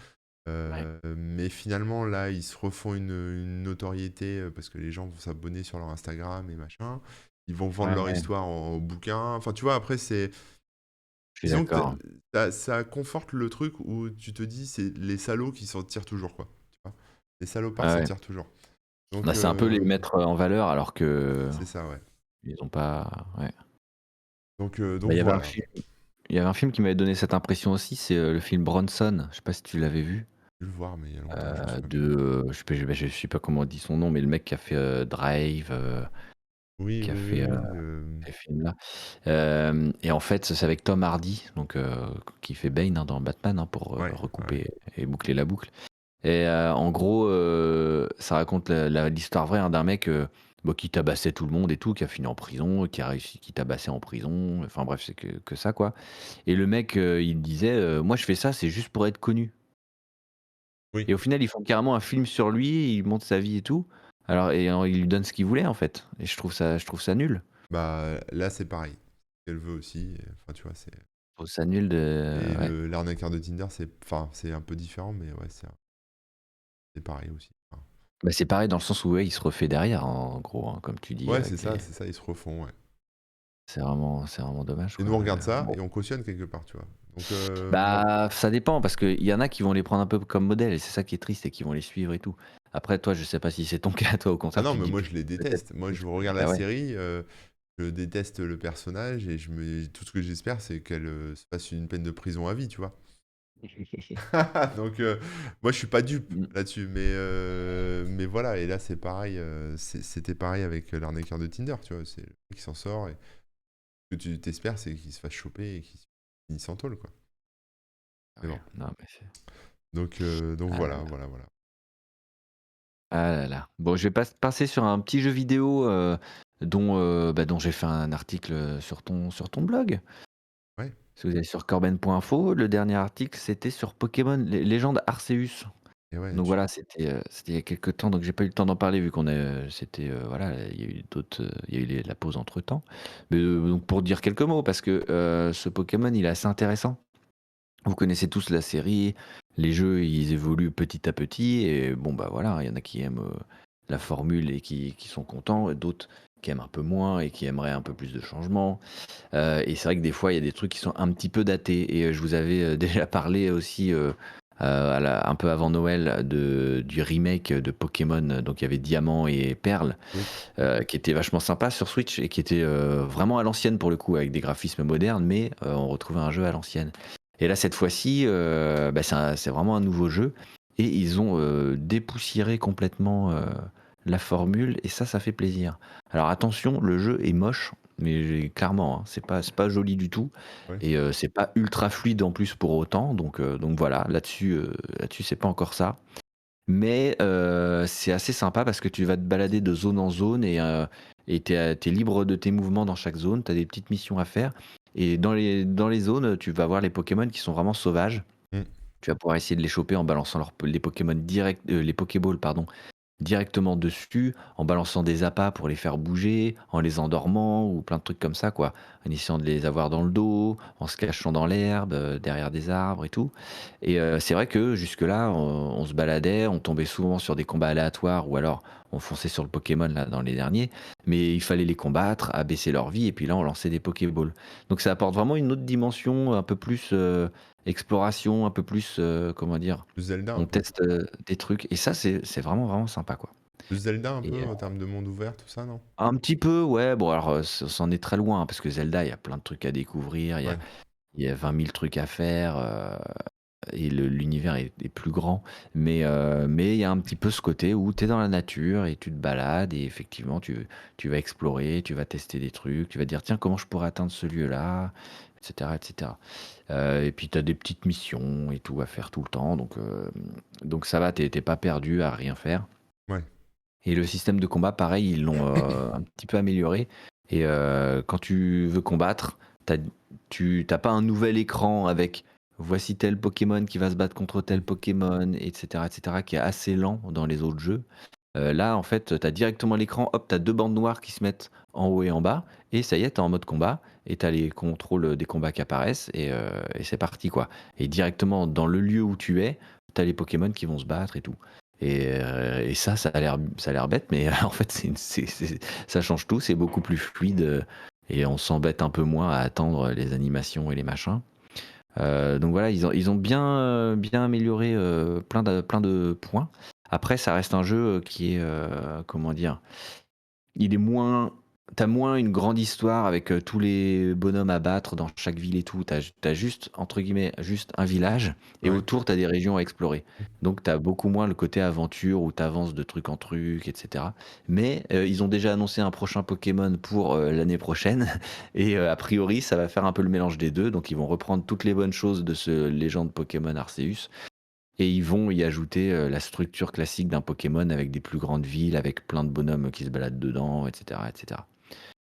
ouais, Mais finalement, là, ils se refont une notoriété parce que les gens vont s'abonner sur leur Instagram et machin. Ils vont vendre ouais, leur ouais. histoire en bouquin. Enfin, tu vois, après, Je suis Disons que d'accord. ça conforte le truc où tu te dis: «C'est les salauds qui s'en tirent toujours», quoi, tu vois? Les salopards Ah s'en ouais. tirent toujours. Bah, Donc c'est un peu les mettre en valeur alors que c'est ça, ouais. ils ont pas. Ouais. Bah, Donc voilà. il y avait un film qui m'avait donné cette impression aussi, c'est le film Bronson. Je sais pas si tu l'avais vu. Je vais le voir, mais il y a longtemps, je me souviens plus. Je sais pas comment on dit son nom, mais le mec qui a fait Drive, Oui, qui a oui, oui, fait oui, ces films-là. Et en fait, c'est avec Tom Hardy, donc qui fait Bane hein, dans Batman, hein, pour ouais, ouais. recouper et boucler la boucle. Et en gros, ça raconte l'histoire vraie hein, d'un mec bah, qui tabassait tout le monde et tout, qui a fini en prison, qui a réussi, qui tabassait en prison. Enfin bref, c'est que ça quoi. Et le mec, il disait, moi je fais ça, c'est juste pour être connu. Oui, Et au final, ils font carrément un film sur lui, ils montrent sa vie et tout. Alors, et ils lui donnent ce qu'il voulait en fait. Et je trouve ça nul. bah, là, c'est pareil. Elle veut aussi, enfin, tu vois, c'est Je trouve ça nul de. et Ouais. l'arnaqueur de Tinder, c'est un peu différent, mais ouais, c'est pareil aussi. Enfin, Bah, c'est pareil dans le sens où ouais, il se refait derrière, en gros, hein, comme tu dis, ouais, avec les. c'est ça, ils se refont, ouais. C'est vraiment dommage, Et nous, quoi. on Mais, regarde ça bon. et on cautionne quelque part, tu vois? Donc moi Bah, ça dépend parce qu'il y en a qui vont les prendre un peu comme modèle et c'est ça qui est triste et qui vont les suivre et tout. Après, toi, je sais pas si c'est ton cas, toi, au ah contraire, non, tu te mais dis moi, je les peut-être déteste. Moi, que je tu regarde la ah ouais? série, je déteste le personnage et tout ce que j'espère, c'est qu'elle, se fasse une peine de prison à vie, tu vois? Donc moi, je suis pas dupe Mmh. là-dessus, mais voilà et là, c'est pareil, c'était pareil avec, l'arnaqueur de Tinder, tu vois? C'est le mec qui s'en sort et ce que tu espères, c'est qu'il se fasse choper et qu'il finisse en tôle, quoi. Mais Ouais, bon, non, mais c'est donc ah là voilà, là. voilà, voilà. Ah là là. Bon, je vais passer sur un petit jeu vidéo, dont j'ai fait un article, sur ton blog. Ouais Si vous allez sur corben.info, le dernier article, c'était sur Pokémon Légende Arceus. et ouais, Donc tu voilà, c'était il y a quelque temps, donc j'ai pas eu le temps d'en parler vu qu'on est, c'était, voilà, il y a eu d'autres, il y a eu la pause entre-temps. Mais donc pour dire quelques mots, parce que ce Pokémon, il est assez intéressant. Vous connaissez tous la série, les jeux, ils évoluent petit à petit et bon, bah, voilà, il y en a qui aiment, la formule et qui sont contents, et d'autres qui aiment un peu moins et qui aimeraient un peu plus de changements. Et c'est vrai que des fois, il y a des trucs qui sont un petit peu datés et je vous avais, déjà parlé aussi, un peu avant Noël du remake de Pokémon, donc il y avait Diamant et Perle, oui, qui était vachement sympa sur Switch et qui était, vraiment à l'ancienne pour le coup avec des graphismes modernes, mais on retrouvait un jeu à l'ancienne. Et là, cette fois-ci, bah, c'est vraiment un nouveau jeu et ils ont, dépoussiéré complètement, la formule et ça fait plaisir. Alors attention, le jeu est moche, mais clairement, hein, c'est pas joli du tout ouais. et c'est pas ultra fluide en plus pour autant, donc voilà, là-dessus, c'est pas encore ça. Mais c'est assez sympa parce que tu vas te balader de zone en zone et tu es libre de tes mouvements dans chaque zone, tu as des petites missions à faire et dans les zones, tu vas voir les Pokémon qui sont vraiment sauvages. Mmh. Tu vas pouvoir essayer de les choper en balançant les Pokémon les Pokéballs pardon, directement dessus, en balançant des appâts pour les faire bouger, en les endormant ou plein de trucs comme ça quoi. En essayant de les avoir dans le dos, en se cachant dans l'herbe, derrière des arbres et tout. Et c'est vrai que jusque-là, on se baladait, on tombait souvent sur des combats aléatoires ou alors on fonçait sur le Pokémon là dans les derniers, mais il fallait les combattre, abaisser leur vie et puis là on lançait des Pokéballs. Donc ça apporte vraiment une autre dimension, un peu plus, exploration, un peu plus, comment dire? Plus Zelda un On peu. teste, des trucs et ça c'est vraiment, vraiment sympa, quoi. Plus Zelda un Et peu en termes de monde ouvert, tout ça, non? un petit peu, ouais, bon alors, c'en est très loin, hein, parce que Zelda, il y a plein de trucs à découvrir, Ouais. il y a 20 000 trucs à faire, et l'univers est plus grand. Mais il y a un petit peu ce côté où tu es dans la nature et tu te balades et effectivement tu vas explorer, tu vas tester des trucs, tu vas dire: «Tiens, comment je pourrais atteindre ce lieu-là?» et cetera et cetera. Et puis tu as des petites missions et tout à faire tout le temps donc ça va, tu es pas perdu à rien faire. Ouais. Et le système de combat, pareil, ils l'ont, un petit peu amélioré et quand tu veux combattre, tu as pas un nouvel écran avec voici tel Pokémon qui va se battre contre Mmh. tel Pokémon et cetera, qui est assez lent dans les autres jeux. Là, en fait, tu as directement l'écran, hop, tu as 2 bandes noires qui se mettent en haut et en bas et ça y est, tu es en mode combat et tu as les contrôles, des combats qui apparaissent et c'est parti, quoi. Et directement dans le lieu où tu es, tu as les Pokémon qui vont se battre et tout. Et ça a l'air bête, mais en fait, ça change tout, c'est beaucoup plus fluide, et on s'embête un peu moins à attendre les animations et les machins. Donc voilà, ils ont bien, bien amélioré, plein de points. Après, ça reste un jeu, qui est, comment dire? Il est moins T'as moins une grande histoire avec, tous les bonhommes à battre dans chaque ville et tout. T'as juste, entre guillemets, juste un village et Ouais. autour, t'as des régions à explorer. Mmh. Donc t'as beaucoup moins le côté aventure où t'avances de truc en truc et cetera. Mais, ils ont déjà annoncé un prochain Pokémon pour, l'année prochaine et a priori, ça va faire un peu le mélange des 2. Donc ils vont reprendre toutes les bonnes choses de ce Légende Pokémon Arceus et ils vont y ajouter, la structure classique d'un Pokémon avec des plus grandes villes, avec plein de bonhommes qui se baladent dedans et cetera et cetera.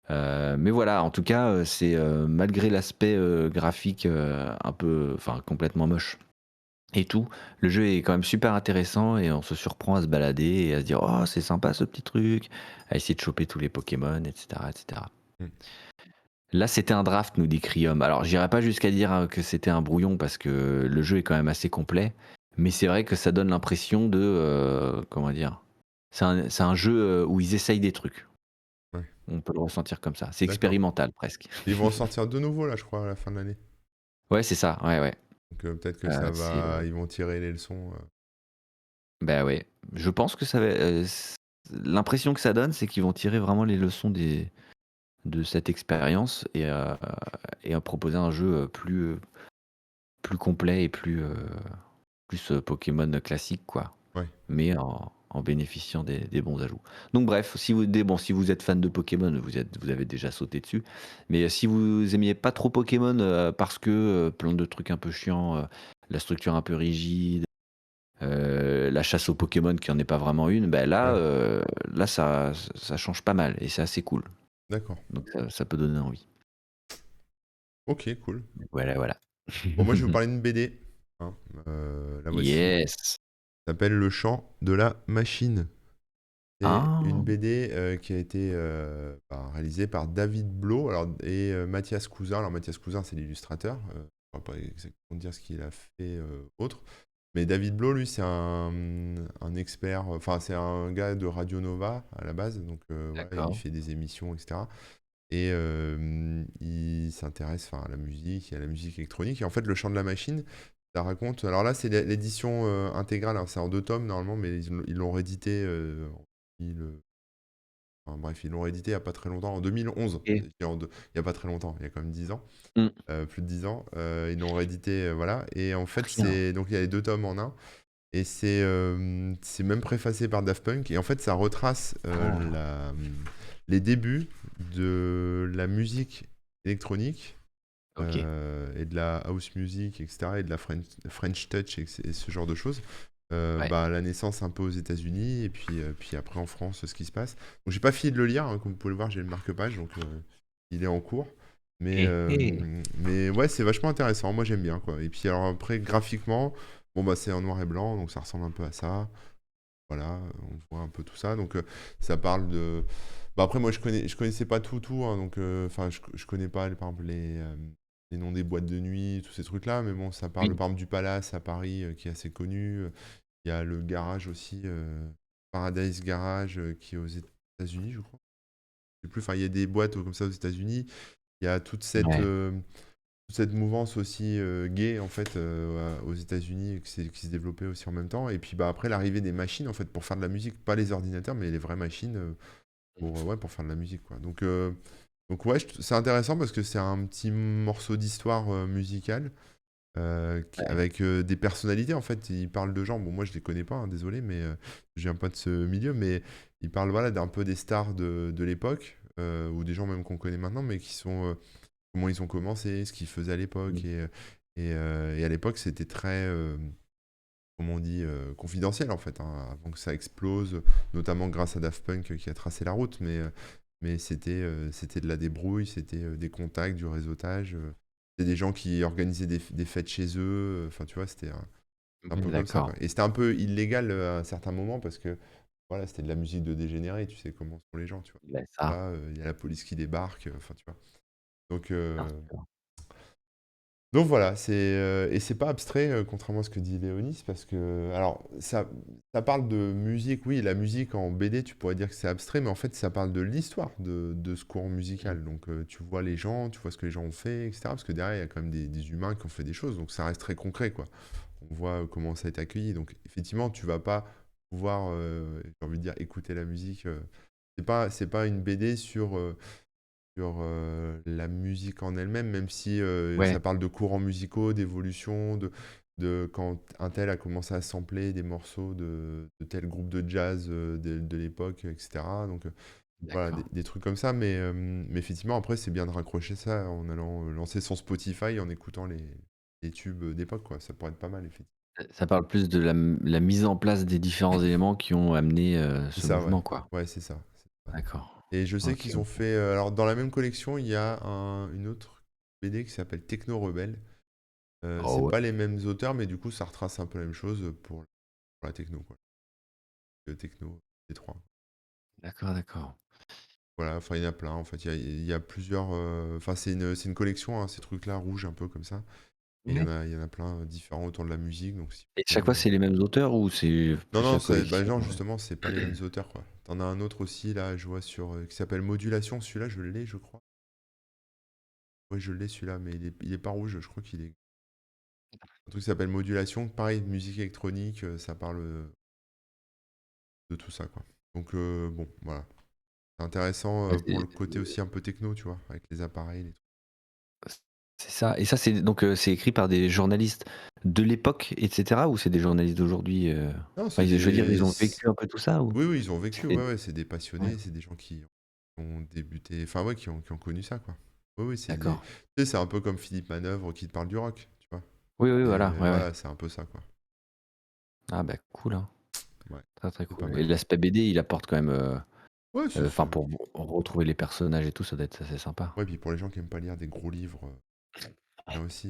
Mais voilà, en tout cas, c'est, malgré l'aspect, graphique, un peu enfin complètement moche et tout, le jeu est quand même super intéressant et on se surprend à se balader et à se dire: «Oh, c'est sympa ce petit truc», à essayer de choper tous les Pokémon et cetera et cetera. Mmh. Là, c'était un draft, nous dit Crium. Alors, j'irai pas jusqu'à dire, que c'était un brouillon parce que le jeu est quand même assez complet, mais c'est vrai que ça donne l'impression de, comment dire? C'est un jeu, où ils essayent des trucs. Ouais. On peut le ressentir comme ça. C'est D'accord. expérimental presque. Ils vont en sortir de nouveau là, je crois, à la fin de l'année. Ouais, c'est ça, ouais, ouais. Donc peut-être que ça C'est, va ils vont tirer les leçons, bah, ouais, je pense que ça va, l'impression que ça donne, c'est qu'ils vont tirer vraiment les leçons de cette expérience et proposer un jeu, plus complet et plus, Pokémon classique quoi, Ouais. mais en bénéficiant des bons ajouts. Donc bref, si vous êtes fan de Pokémon, vous avez déjà sauté dessus, mais si vous aimiez pas trop Pokémon, parce que, plein de trucs un peu chiants, la structure un peu rigide, la chasse aux Pokémon qui en est pas vraiment une, bah là, Ouais. là ça change pas mal et c'est assez cool. D'accord. Donc ça peut donner envie. OK, cool. Voilà, voilà. Bon, moi, je vais vous parler d'une BD, hein, la voici. Yes! Ça s'appelle Le Chant de la Machine. C'est une Ah! BD, qui a été, réalisée par David Blo et Mathias Cousin. Alors Mathias Cousin, c'est l'illustrateur, je ne pourrais pas exactement dire ce qu'il a fait, autre. Mais David Blo, lui, c'est un expert, enfin, c'est un gars de Radio Nova à la base, donc voilà, il D'accord. fait des émissions et cetera et il s'intéresse, enfin, à la musique et à la musique électronique et en fait, Le Chant de la Machine, ça raconte alors là, c'est l'édition, intégrale, hein, c'est en 2 tomes normalement, mais ils l'ont réédité, en 2000, enfin bref, ils l'ont réédité il y a pas très longtemps, en 2011. Et Je dis il y a pas très longtemps, il y a quand même 10 ans, mmh. plus de 10 ans. Ils l'ont réédité, voilà et en fait, Rien. c'est donc il y a les 2 tomes en un et c'est même préfacé par Daft Punk et en fait, ça retrace, Ah! les débuts de la musique électronique, OK. et de la house music et cetera et de la French touch et ce genre de choses. Ouais. Bah, la naissance un peu aux États-Unis et puis après en France, ce qui se passe. Donc j'ai pas fini de le lire, hein, comme vous pouvez le voir, j'ai le marque-page, donc il est en cours. Eh eh! Mais ouais, c'est vachement intéressant, moi j'aime bien quoi. Et puis alors après, graphiquement, bon bah c'est en noir et blanc, donc ça ressemble un peu à ça. Voilà, on voit un peu tout ça. Donc ça parle de... Bah après moi je connaissais pas tout, hein, donc enfin je connais pas par exemple les noms des boîtes de nuit, tous ces trucs-là, mais bon ça parle Oui. par exemple du Palace à Paris qui est assez connu. Il y a le garage aussi, Paradise Garage qui est aux États-Unis, je crois. Je sais plus, enfin il y a des boîtes comme ça aux États-Unis. Il y a Ouais. toute cette mouvance aussi gay en fait aux États-Unis qui se développait aussi en même temps. Et puis bah après l'arrivée des machines en fait pour faire de la musique, pas les ordinateurs mais les vraies machines ouais, pour faire de la musique quoi. Donc ouais, c'est intéressant parce que c'est un petit morceau d'histoire musicale Ouais. avec des personnalités en fait. Il parle de gens, bon moi je les connais pas, hein, désolé, mais je viens pas de ce milieu, mais il parle voilà d'un peu des stars de l'époque ou des gens même qu'on connaît maintenant, mais qui sont comment ils ont commencé, ce qu'ils faisaient à l'époque. Mmh. Et à l'époque, c'était très, comment on dit, confidentiel en fait, hein, avant que ça explose, notamment grâce à Daft Punk qui a tracé la route. Mais c'était de la débrouille, c'était des contacts, du réseautage. C'était des gens qui organisaient des fêtes chez eux. Enfin, tu vois, c'était un peu comme ça, D'accord. quoi. Et c'était un peu illégal à un certain moment parce que voilà, c'était de la musique de dégénérés, tu sais comment sont les gens, tu vois. Bah, ça, Là, il y a la police qui débarque, enfin, tu vois. Donc, bien sûr. Donc voilà, et c'est pas abstrait, contrairement à ce que dit Léonis, parce que alors ça parle de musique, oui, la musique en BD, tu pourrais dire que c'est abstrait, mais en fait, ça parle de l'histoire de ce courant Mmh. musical. Donc tu vois les gens, tu vois ce que les gens ont fait, etc. Parce que derrière, il y a quand même des humains qui ont fait des choses, donc ça reste très concret, quoi. On voit comment ça a été accueilli. Donc effectivement, tu vas pas pouvoir, j'ai envie de dire, écouter la musique. C'est pas une BD sur la musique en elle-même, même si Ouais, ça parle de courants musicaux, d'évolution, de quand un tel a commencé à sampler des morceaux de tel groupe de jazz de l'époque, etc. Donc voilà, des, d'accord. des trucs comme ça. Mais effectivement, après, c'est bien de raccrocher ça en allant lancer son Spotify, en écoutant les tubes d'époque, quoi. Ça pourrait être pas mal, effectivement. Ça parle plus de la mise en place des différents éléments qui ont amené, C'est ce ça, ouais. mouvement, quoi. Ouais, c'est ça. Ouais. D'accord. Et je sais OK, qu'ils ont OK. fait. Alors, dans la même collection, il y a une autre BD qui s'appelle Techno Rebelle. Oh C'est ouais. pas les mêmes auteurs, mais du coup, ça retrace un peu la même chose pour la techno, quoi. Le techno, les trois. D'accord, d'accord. Voilà, enfin, il y en a plein, en fait. Il y a plusieurs. Enfin, c'est une collection, hein, ces trucs-là, rouges un peu comme ça. Et il y en Ouais. a, il y en a plein différents autour de la musique. Donc, si Et vous chaque fois, voulez. c'est les mêmes auteurs ou c'est Non, plus non, la bah, collection? genre, justement, c'est pas les mêmes auteurs, quoi. T'en as un autre aussi, là, je vois qui s'appelle Modulation. Celui-là, je l'ai, je crois. Ouais, je l'ai, celui-là, mais il est pas rouge. Je crois qu'il est. Un truc qui s'appelle Modulation. Pareil, musique électronique, ça parle de tout ça, quoi. Donc, bon, voilà. C'est intéressant Ouais, pour le côté aussi un peu techno, tu vois, avec les appareils, les trucs. c'est ça et ça, c'est donc c'est écrit par des journalistes de l'époque et cetera ou c'est des journalistes d'aujourd'hui, Non, Enfin, c'est je veux dire, des. ils ont vécu un peu tout ça ou Oui, oui, ils ont vécu, c'est ouais, ouais, c'est des ouais, passionnés, c'est des gens qui ont débuté, enfin, ouais, qui ont connu ça, quoi. Oui, oui, d'accord. tu sais, c'est un peu comme Philippe Manœuvre qui te parle du rock, tu vois. Oui, oui, voilà, Et ouais, ouais. voilà, c'est un peu ça, quoi. Ah bah, cool, hein. Ouais, Très, très c'est pas cool et mal. l'aspect BD, il apporte quand même, Ouais, enfin, pour retrouver les personnages et tout, ça doit être assez sympa. ouais, puis pour les gens qui aiment pas lire des gros livres, bien aussi.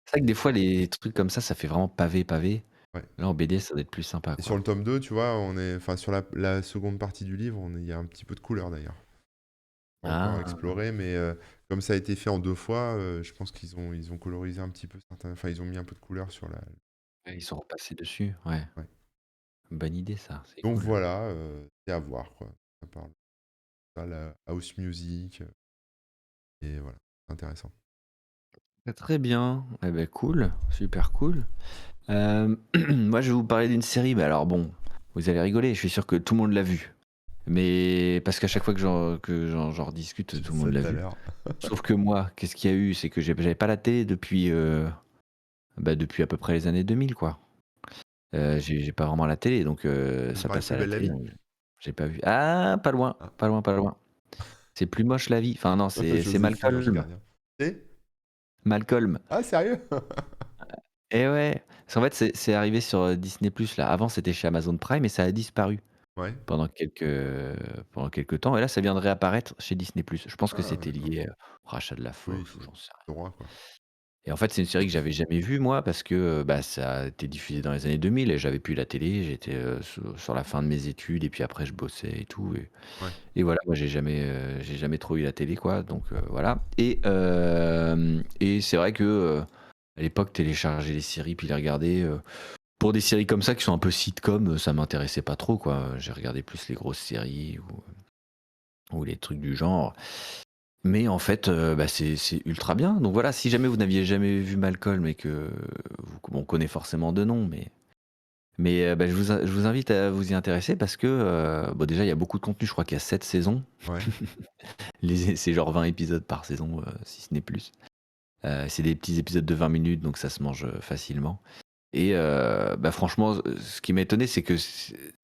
C'est vrai que des Et- fois, les trucs comme ça fait vraiment pavé, pavé. ouais. Là, en BD, ça doit être plus sympa, Et sur quoi. le tome 2, tu vois, enfin, sur la seconde partie du livre, il y a un petit peu de couleur, d'ailleurs. Pas encore Ah! exploré, mais comme ça a été fait en deux fois, je pense qu'ils ont colorisé un petit peu certains. Enfin, ils ont mis un peu de couleur sur la. Ouais, ils sont repassés dessus, ouais. Ouais. Bonne idée ça, c'est Donc cool. voilà, c'est à voir, quoi. Ça parle de ça, la house music, et voilà, c'est intéressant. Bah, très bien, eh beh, cool, super cool. Moi, je vais vous parler d'une série, mais alors bon, vous allez rigoler, je suis sûr que tout le monde l'a vue. Mais parce qu'à chaque fois que j'en rediscute, Tu dis tout le ça monde l'a tout à vue. l'heure. Sauf que moi, qu'est-ce qu'il y a eu? C'est que j'avais pas la télé depuis, bah, depuis à peu près les années 2000 quoi. J'ai pas vraiment la télé donc Tu veux ça parler de passait Plus à la belle la télé vie? donc j'ai pas vu. Ah, pas loin, Ah, pas loin, pas loin. C'est Plus moche la vie. Enfin non, c'est Joséphine, Ange Malcolm. gardien. C'est? Malcolm. Ah, sérieux? Et ouais, parce qu'en fait, c'est arrivé sur, Disney+ là. Avant, c'était chez Amazon Prime et ça a disparu Ouais. pendant quelques temps et là, ça vient de réapparaître chez Disney+. Je pense que Ah, c'était d'accord. lié, au rachat de la Oui, Fox ou c'est j'en sais rien. le roi, quoi. Et en fait, c'est une série que j'avais jamais vue moi parce que, bah, ça a été diffusé dans les années 2000 et j'avais plus la télé. J'étais, sur la fin de mes études et puis après je bossais et tout Ouais. et voilà, moi j'ai jamais trop eu la télé quoi donc voilà et c'est vrai que, à l'époque, télécharger les séries puis les regarder, pour des séries comme ça qui sont un peu sitcom, ça m'intéressait pas trop quoi. J'ai regardé plus les grosses séries ou les trucs du genre. Mais en fait, bah, c'est ultra bien. Donc voilà, si jamais vous n'aviez jamais vu Malcolm et que on connaît forcément de nom, mais bah, je vous invite à vous y intéresser parce que, bon déjà il y a beaucoup de contenu, je crois qu'il y a 7 saisons. Ouais. C'est genre 20 épisodes par saison, si ce n'est plus. C'est des petits épisodes de 20 minutes donc ça se mange, facilement. Et bah, franchement, ce qui m'a étonné, c'est que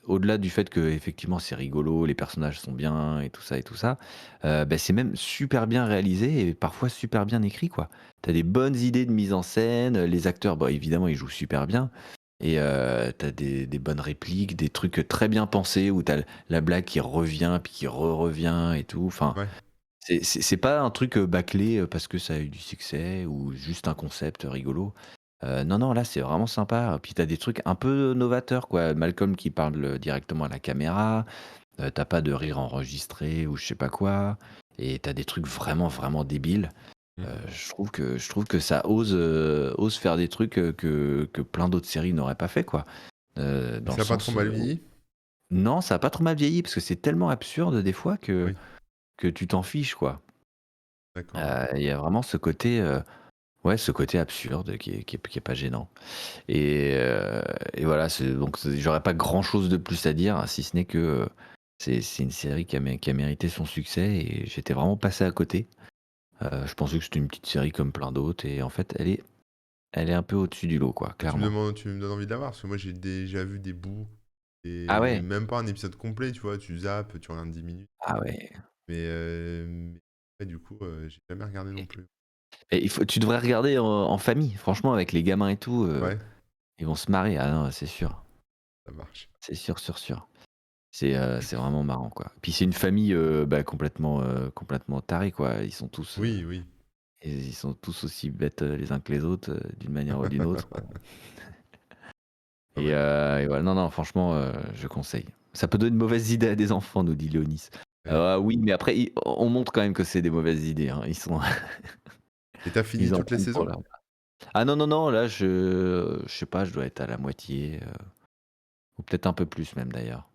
au-delà du fait qu'effectivement c'est rigolo, les personnages sont bien et tout ça, bah, c'est même super bien réalisé et parfois super bien écrit, quoi. Tu as des bonnes idées de mise en scène, les acteurs, bah, évidemment, ils jouent super bien et tu as des bonnes répliques, des trucs très bien pensés où tu as la blague qui revient, puis qui revient et tout. Enfin, Ouais. c'est pas un truc, bâclé, parce que ça a eu du succès ou juste un concept rigolo. Non, non, là, c'est vraiment sympa. Puis tu as des trucs un peu novateurs, quoi. Malcolm qui parle, directement à la caméra, tu pas de rire enregistré ou je sais pas quoi et tu as des trucs vraiment, vraiment débiles. Mmh. Je trouve que ça ose faire des trucs, que plein d'autres séries n'auraient pas fait, quoi. Et Dans le ça a pas trop sens, mal où vieilli? non, ça a pas trop mal vieilli parce que c'est tellement absurde des fois que Oui, que tu t'en fiches, quoi. d'accord, ouais. Il y a vraiment ce côté, ouais, ce côté absurde qui est pas gênant et voilà, j'aurais pas grand chose de plus à dire, si ce n'est que, c'est une série qui a mérité son succès et j'étais vraiment passé à côté. Je pensais que c'était une petite série comme plein d'autres et en fait, elle est un peu au-dessus du lot, quoi, Et clairement. tu me donnes envie de la voir, parce que moi j'ai déjà vu des bouts Ah et ouais? même pas un épisode complet, tu vois? Tu zappes, tu regardes 10 minutes, Ah ouais mais ouais, du coup, j'ai jamais regardé non et plus. tu devrais regarder en famille, franchement avec les gamins et tout, Ouais, ils vont se marrer. Ah non, c'est sûr. ça marche. C'est sûr, sûr, sûr. C'est vraiment marrant, quoi. Puis c'est une famille, bah, complètement tarée, quoi. Oui, oui. Ils sont tous aussi bêtes, les uns que les autres, d'une manière ou d'une autre, Pas mal. et voilà. Non, non, franchement, je conseille. Ça peut donner une mauvaise idée à des enfants, nous dit Léonis. Ouais. Oui, mais après on montre quand même que c'est des mauvaises idées, hein. Et tu fini Ils en toutes les prennent pour saisons? leur ah non, non, non, là, je sais pas, je dois être à la moitié, ou peut-être un peu plus même d'ailleurs.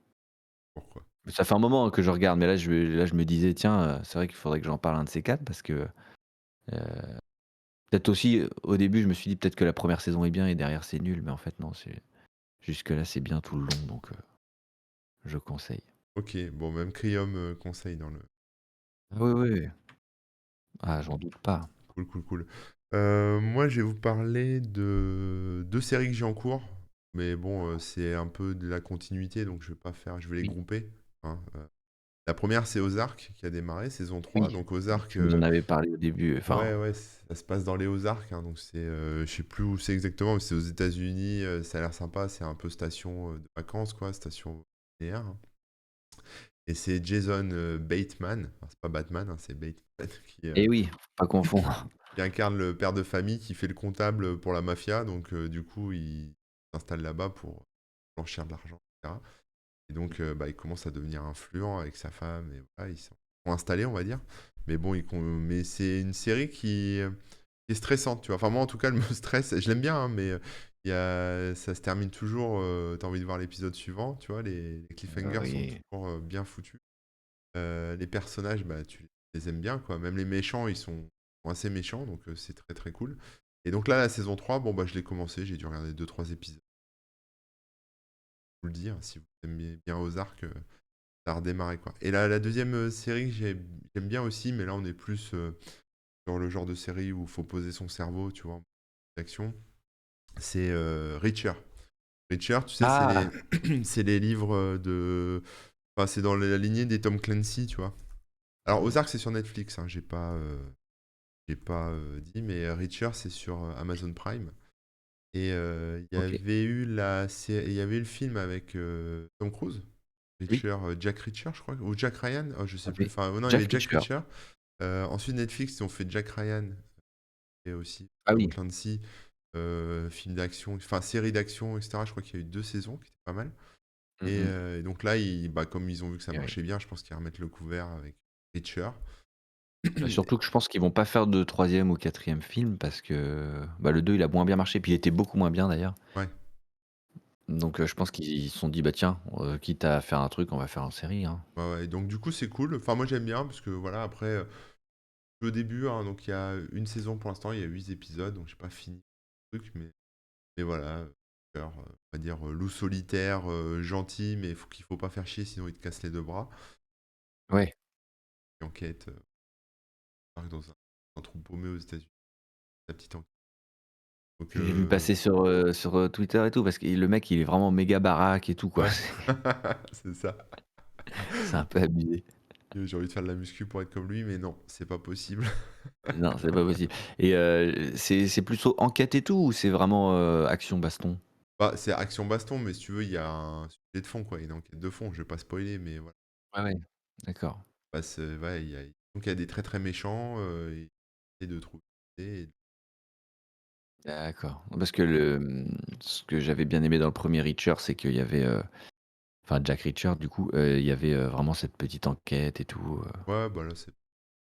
Pourquoi? Ça fait un moment que je regarde, mais là, je me disais: «Tiens, c'est vrai qu'il faudrait que j'en parle un de ces 4 parce que, peut-être aussi, au début, je me suis dit: «Peut-être que la première saison est bien et derrière c'est nul», mais en fait non, c'est jusque-là, c'est bien tout le long donc je conseille. OK, bon, même Crium, conseille dans le Ah oui, oui, oui. Ah, j'en doute pas. cool, cool, cool. Moi, je vais vous parler de 2 séries que j'ai en cours, mais bon, c'est un peu de la continuité, donc je vais les Oui, grouper, hein. La première, c'est Ozark qui a démarré, saison 3. oui, Donc oui, Ozark, tu nous en avais parlé au début, ouais, enfin, ouais, ça se passe dans les Ozarks, hein, donc c'est, je sais plus où c'est exactement, mais c'est aux États-Unis, ça a l'air sympa, c'est un peu station de vacances, quoi, station balnéaire, hein. Et c'est Jason Bateman, enfin, c'est pas Batman, hein, c'est Bateman eh oui, faut pas confondre. qui incarne le père de famille qui fait le comptable pour la mafia, donc du coup, il s'installe là-bas pour blanchir de l'argent, etc. Et donc, bah, il commence à devenir influent avec sa femme, et voilà, ils sont installés, on va dire. Mais bon, mais c'est une série qui est stressante, tu vois. Enfin, moi, en tout cas, elle me stresse. Je l'aime bien, hein, mais ça se termine toujours. T'as envie de voir l'épisode suivant, tu vois. Les cliffhangers sont Oui, toujours bien foutus. Les personnages, bah, tu les aimes bien, quoi. Même les méchants, sont assez méchants, donc c'est très très cool. Et donc là, la saison 3, bon, bah, je l'ai commencé, j'ai dû regarder deux trois épisodes. Vous le dire, si vous aimez bien Ozark, ça a redémarré, quoi. Et la deuxième série que j'aime bien aussi, mais là, on est plus sur le genre de série où il faut poser son cerveau, tu vois, en action. C'est Reacher. Reacher, tu sais, ah! c'est les livres Enfin, c'est dans la lignée des Tom Clancy, tu vois. Alors, Ozark, c'est sur Netflix, hein, j'ai pas dit, mais Reacher, c'est sur Amazon Prime. Et OK. il y avait eu le film avec Tom Cruise, Oui, Reacher, Jack Reacher, je crois, ou Jack Ryan, oh, je sais plus. oui. Enfin, non, il y Jack avait Jack Reacher. Reacher. Ensuite, Netflix, ils ont fait Jack Ryan, et aussi Ah Tom oui. Clancy, film d'action, enfin série d'action, etc. Je crois qu'il y a eu deux saisons qui étaient pas mal. Mmh Et, mh. donc là, bah, comme ils ont vu que ça Et oui. marchait bien, je pense qu'ils remettent le couvert avec Reacher. Bah, surtout que je pense qu'ils vont pas faire de troisième ou quatrième film parce que, bah, le 2 il a moins bien marché, puis il était beaucoup moins bien d'ailleurs. Ouais, Donc je pense qu'ils se sont dit: «Bah tiens, quitte à faire un truc, on va faire en série, hein». ouais, ouais. Donc du coup, c'est cool. Enfin, moi, j'aime bien parce que voilà, après, au début, hein, donc il y a une saison pour l'instant, il y a 8 épisodes, donc j'ai pas fini le truc, mais voilà. On va dire loup solitaire, gentil, mais qu'il faut pas faire chier, sinon il te casse les deux bras. Ouais. Il enquête, dans un trou paumé aux États-Unis, la petite enquête. Donc, J'ai vu passer sur, Twitter et tout parce que le mec il est vraiment méga baraque et tout quoi. ouais, c'est ça. C'est un peu abusé. J'ai envie de faire de la muscu pour être comme lui, mais non, c'est pas possible. Non, c'est pas possible et c'est plutôt enquête et tout ou c'est vraiment, action baston? Bah, c'est action baston, mais si tu veux, il y a un sujet de fond, quoi, une enquête de fond. Je vais pas spoiler, mais voilà. Ouais, ouais. D'accord. Bah, ouais, donc il y a des très très méchants, et de trouver. et- D'accord. Parce que ce que j'avais bien aimé dans le premier Reacher, c'est qu'il y avait, enfin Jack Reacher du coup, il y avait, vraiment cette petite enquête et tout. Ouais, bah là, c'est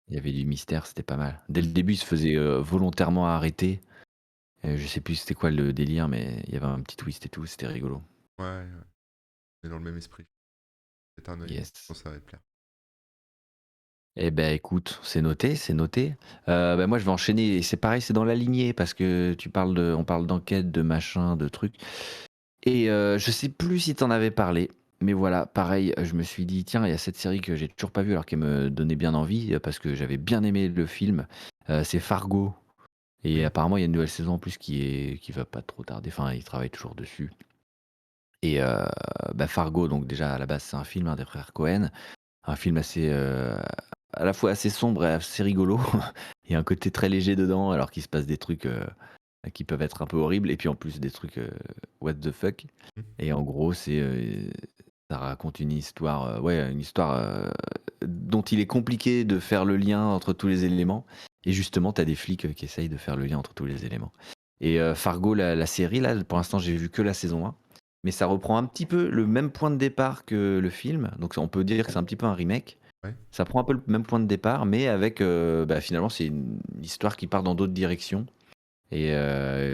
Il y avait du mystère, c'était pas mal. Dès le début, il se faisait, volontairement arrêter, je sais plus c'était quoi le délire, mais il y avait un petit twist et tout, c'était rigolo. Ouais, ouais, on est dans le même esprit. C'est un œil, je Yes. pense que ça va te plaire. Eh ben, écoute, c'est noté, c'est noté. Bah, moi, je vais enchaîner et c'est pareil, c'est dans la lignée parce que on parle d'enquête, de machin, de trucs et je sais plus si tu en avais parlé, mais voilà, pareil, je me suis dit: «Tiens, il y a cette série que j'ai toujours pas vue alors qu'elle me donnait bien envie, parce que j'avais bien aimé le film». C'est Fargo et Oui, apparemment, il y a une nouvelle saison en plus qui va pas trop tarder, enfin, ils travaillent toujours dessus et bah, Fargo, donc déjà, à la base, c'est un film, hein, des frères Cohen. Un film assez, à la fois assez sombre et assez rigolo. Il y a un côté très léger dedans, alors qu'il se passe des trucs, qui peuvent être un peu horribles et puis en plus des trucs, what the fuck mmh, et en gros, ça raconte une histoire, ouais, une histoire, dont il est compliqué de faire le lien entre tous les éléments et justement, tu as des flics, qui essayent de faire le lien entre tous les éléments et Fargo, la série là, pour l'instant, j'ai vu que la saison 1, mais ça reprend un petit peu le même point de départ que le film, donc on peut dire que c'est un petit peu un remake. ouais, Ça prend un peu le même point de départ, mais avec, bah, finalement, c'est une histoire qui part dans d'autres directions et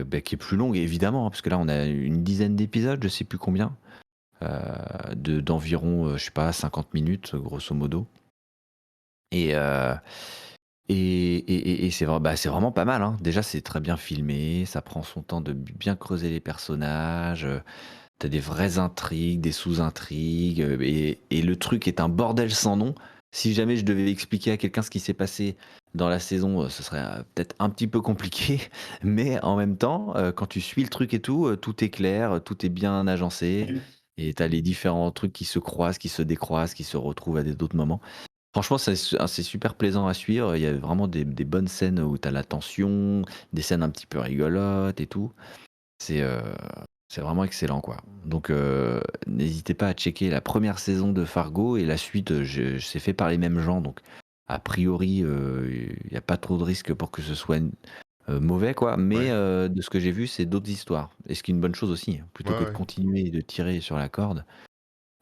bah, qui est plus longue évidemment, hein, parce que là, on a une dizaine d'épisodes, je sais plus combien, d'environ, je sais pas 50 minutes, grosso modo et c'est vraiment pas mal, hein. Déjà, c'est très bien filmé, ça prend son temps de bien creuser les personnages, tu des vraies intrigues, des sous-intrigues, et le truc est un bordel sans nom. Si jamais je devais expliquer à quelqu'un ce qui s'est passé dans la saison, ce serait, peut-être un petit peu compliqué, mais en même temps, quand tu suis le truc et tout est clair, tout est bien agencé et tu as les différents trucs qui se croisent, qui se décroisent, qui se retrouvent à d'autres moments. Franchement, c'est super plaisant à suivre. Il y a vraiment des bonnes scènes où tu as la tension, des scènes un petit peu rigolotes et tout. C'est, heu, c'est vraiment excellent, quoi. Donc n'hésitez pas à checker la première saison de Fargo et la suite, je c'est fait par les mêmes gens, donc a priori, il y a pas trop de risques pour que ce soit mauvais, quoi. Mais ouais, de ce que j'ai vu, c'est d'autres histoires et ce qui est une bonne chose aussi, hein, ouais, plutôt que de ouais, continuer et de tirer sur la corde.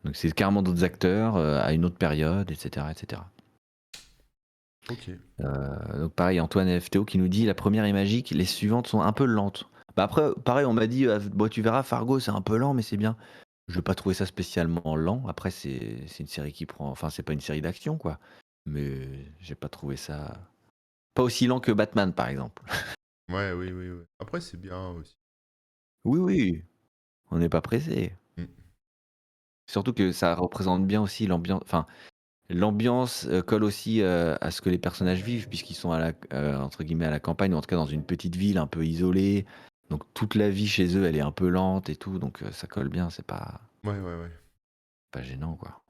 Donc c'est carrément d'autres acteurs, à une autre période et cetera et cetera. OK. Donc pareil, Antoine FTO qui nous dit: «La première est magique, les suivantes sont un peu lentes». Bah, après, pareil, on m'a dit: «Bah, tu verras Fargo, c'est un peu lent, mais c'est bien». Je n'ai pas trouvé ça spécialement lent. Après, c'est une série qui prend enfin, c'est pas une série d'action, quoi, mais j'ai pas trouvé ça pas aussi lent que Batman, par exemple. Ouais, oui, oui, oui. Après, c'est bien aussi. Oui, oui, on n'est pas pressé. Mmh. Surtout que ça représente bien aussi l'ambiance, colle aussi, à ce que les personnages vivent puisqu'ils sont entre guillemets «à la campagne» ou en tout cas dans une petite ville un peu isolée. Donc toute la vie chez eux, elle est un peu lente et tout, donc ça colle bien, c'est Ouais, ouais, ouais. pas gênant, quoi.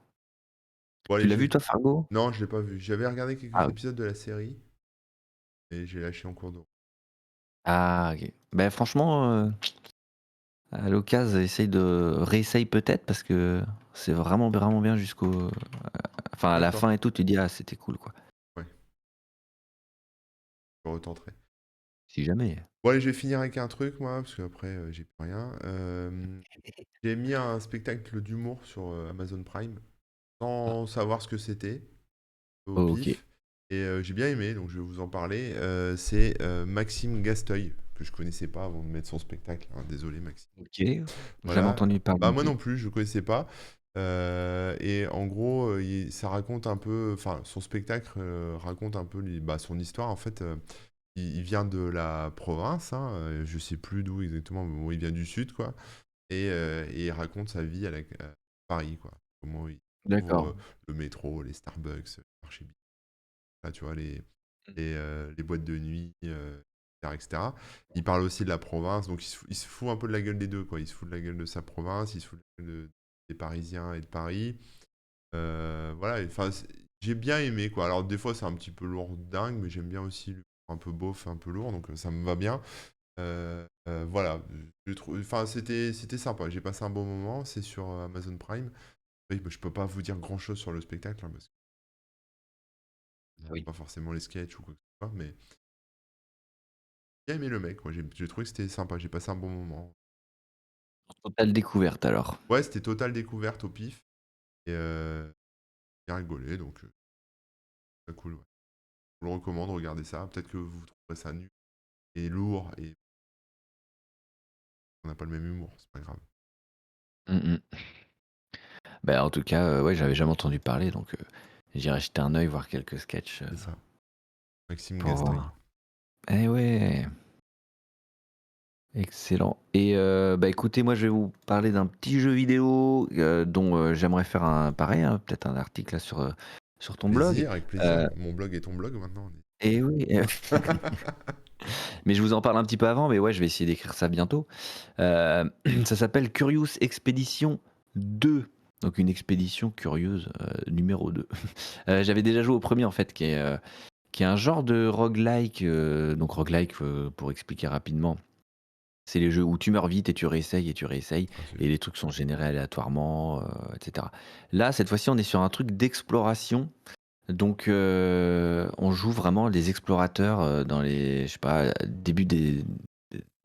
Bon Tu allez, l'as je vu toi, Fargo? non, je l'ai pas vu. J'avais regardé quelques Ah OK. épisodes de la série et j'ai lâché en cours de route. Ah OK. Beh, franchement, à l'occasion, réessaye peut-être parce que c'est vraiment, vraiment bien enfin à la D'accord, fin et tout, tu dis: «Ah c'était cool, quoi». ouais, je retenterai. Si jamais. Bon allez, je vais finir avec un truc moi, parce qu'après, j'ai plus rien. J'ai mis un spectacle d'humour sur, Amazon Prime, sans savoir ce que c'était, au OK. pif et j'ai bien aimé, donc je vais vous en parler. C'est, Maxime Gasteuil, que je connaissais pas avant de mettre son spectacle, hein. Désolé Maxime. OK. Jamais Voilà, entendu parler bah, non moi plus. non plus, je connaissais pas, et en gros, ça raconte un peu enfin, son spectacle, raconte un peu son histoire. En fait, il vient de la province, hein, je sais plus d'où exactement, mais bon, il vient du sud, quoi et il raconte sa vie à Paris, quoi. Comment il D'accord. ouvre, le métro, les Starbucks, les marchés là, tu vois, les boîtes de nuit, et cetera, et cetera. Il parle aussi de la province, donc il se fout un peu de la gueule des 2, quoi. Il se fout de la gueule de sa province, il se fout de la gueule des Parisiens et de Paris. Voilà, enfin, j'ai bien aimé, quoi. Alors des fois, c'est un petit peu lourd dingue, mais j'aime bien aussi l'humour un peu beauf, un peu lourd, donc ça me va bien. Voilà, enfin, c'était sympa. J'ai passé un bon moment, c'est sur, Amazon Prime. Oui, bah, je peux pas vous dire grand-chose sur le spectacle, hein, parce que Ah oui. pas forcément les sketchs ou quoi que ce soit, mais bien aimé le mec, moi j'ai trouvé que c'était sympa, j'ai passé un bon moment. Totale découverte alors. Ouais, c'était totale découverte au pif et bien rigolé donc très cool, ouais. Je vous le recommande, regardez ça. Peut-être que vous trouverez ça nul et lourd et on n'a pas le même humour, c'est pas grave. Mmh mh. Bah, en tout cas, ouais, j'avais jamais entendu parler donc j'irai jeter un œil, voir quelques sketchs, C'est ça. Maxime pour Gasteuil. voir. Eh ouais! Excellent et bah, écoutez, moi, je vais vous parler d'un petit jeu vidéo, dont, j'aimerais faire un pareil, hein, peut-être un article là sur ton blog. Plaisir, avec plaisir. Heu Mon blog est ton blog maintenant. et oui, mais je vous en parle un petit peu avant, mais ouais, je vais essayer d'écrire ça bientôt. Ça s'appelle Curious Expedition 2, donc une expédition curieuse, numéro 2. J'avais déjà joué au premier en fait, qui est un genre de roguelike, donc roguelike, pour expliquer rapidement, c'est les jeux où tu meurs vite et tu réessayes et tu réessayes Ah, c'est et les trucs sont générés aléatoirement, et cetera. Là, cette fois-ci, on est sur un truc d'exploration, donc on joue vraiment des explorateurs, dans les je sais pas, début des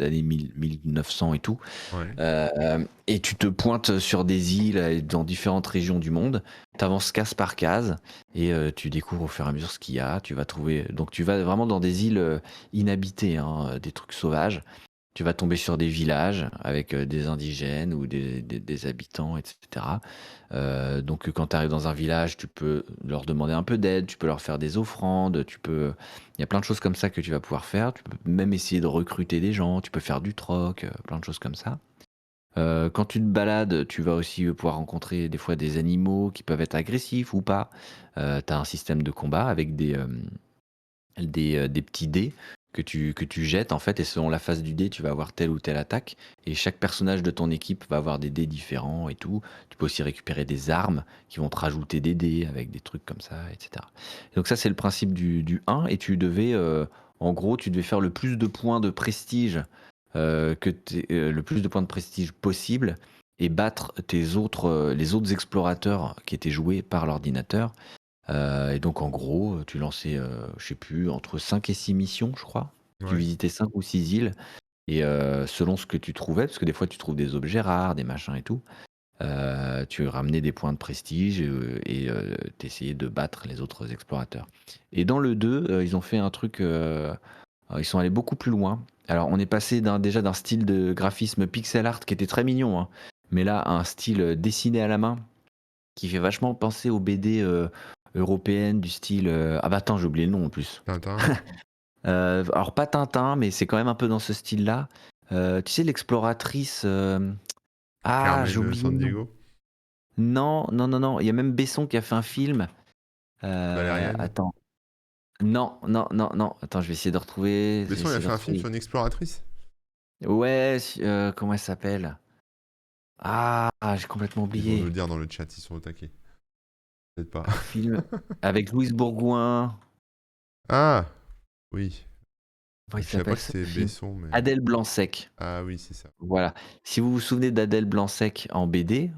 années 1900 et tout, ouais. et tu te pointes sur des îles, dans différentes régions du monde. Tu avances case par case et tu découvres au fur et à mesure ce qu'il y a. Tu vas trouver donc tu vas vraiment dans des îles, inhabitées, hein, des trucs sauvages. Tu vas tomber sur des villages avec, des indigènes ou des habitants et cetera. Donc quand tu arrives dans un village, tu peux leur demander un peu d'aide, tu peux leur faire des offrandes, il y a plein de choses comme ça que tu vas pouvoir faire. Tu peux même essayer de recruter des gens, tu peux faire du troc, plein de choses comme ça. Quand tu te balades, tu vas aussi, pouvoir rencontrer des fois des animaux qui peuvent être agressifs ou pas. Tu as un système de combat avec des petits dés que tu jettes en fait, et selon la phase du dé, tu vas avoir telle ou telle attaque, et chaque personnage de ton équipe va avoir des dés différents et tout. Tu peux aussi récupérer des armes qui vont te rajouter des dés avec des trucs comme ça, et cetera. Donc ça, c'est le principe du 1, et en gros, tu devais faire le plus de points de prestige, le plus de points de prestige possible, et battre les autres explorateurs qui étaient joués par l'ordinateur. Et donc en gros, tu lançais, je sais plus, entre 5 et 6 missions, je crois. Tu Ouais. visitais 5 ou 6 îles, et selon ce que tu trouvais, parce que des fois tu trouves des objets rares, des machins et tout, tu ramenais des points de prestige, et tu essayais de battre les autres explorateurs. Et dans le 2, ils ont fait un truc, ils sont allés beaucoup plus loin. Alors on est passé déjà d'un style de graphisme pixel art qui était très mignon, hein, mais là à un style, dessiné à la main, qui fait vachement penser aux BD, européennes du style, ah bah attends, j'ai oublié le nom en plus. Tintin. Alors pas Tintin, mais c'est quand même un peu dans ce style-là. Tu sais l'exploratrice, j'ai Carmen oublié le nom. Sandiego. Non, non, non, non, il y a même Besson qui a fait un film. Valériane. Attends. Non, non, non, non, attends, je vais Besson, il a essayer de fait un film retrouver. sur une exploratrice. Ouais, comment elle s'appelle? Ah! J'ai complètement Ils vont nous oublié. le dire dans le chat, ils sont au taquet. Peut-être pas. Un film avec Louise Bourgoin. Ah! Oui. Comment il Je savais pas s'appelle que ce c'était film? Besson, mais. Adèle Blanc-Sec. Ah oui, c'est ça. Voilà. Si vous vous souvenez d'Adèle Blanc-Sec en BD,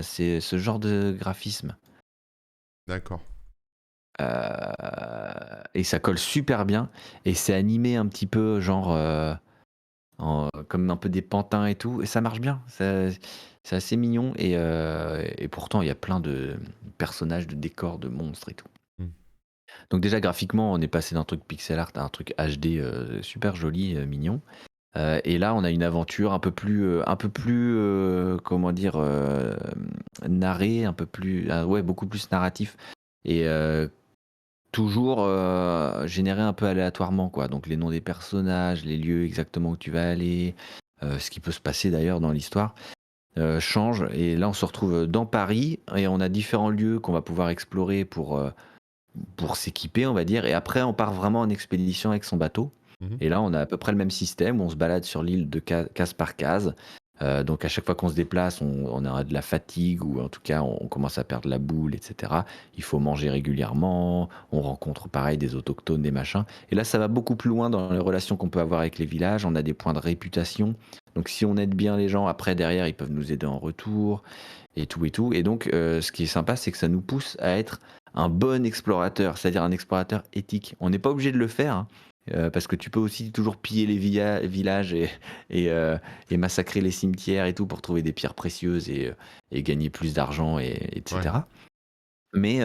c'est ce genre de graphisme. D'accord. Et ça colle super bien, et c'est animé un petit peu genre, comme un peu des pantins et tout, et ça marche bien. C'est assez mignon, et pourtant il y a plein de personnages, de décors, de monstres et tout. Hmm. Donc déjà graphiquement, on est passé d'un truc pixel art à un truc HD, super joli, mignon. Et là, on a une aventure un peu plus, comment dire, narrée, un peu plus, ouais, beaucoup plus narratif, et toujours généré un peu aléatoirement, quoi. Donc les noms des personnages, les lieux exactement où tu vas aller, ce qui peut se passer d'ailleurs dans l'histoire, change. Et là, on se retrouve dans Paris, et on a différents lieux qu'on va pouvoir explorer pour s'équiper, on va dire. Et après, on part vraiment en expédition avec son bateau. Mhm. Et là, on a à peu près le même système où on se balade sur l'île de case par case. Donc à chaque fois qu'on se déplace, on a de la fatigue, ou en tout cas on commence à perdre la boule, etc. Il faut manger régulièrement, on rencontre pareil des autochtones, des machins. Et là, ça va beaucoup plus loin dans les relations qu'on peut avoir avec les villages. On a des points de réputation. Donc si on aide bien les gens, après derrière, ils peuvent nous aider en retour, et tout et tout. Et donc ce qui est sympa, c'est que ça nous pousse à être un bon explorateur, c'est-à-dire un explorateur éthique. On n'est pas obligé de le faire, hein, parce que tu peux aussi toujours piller les villages, et, euh, et massacrer les cimetières et tout pour trouver des pierres précieuses, et gagner plus d'argent, Ouais. etc. Mais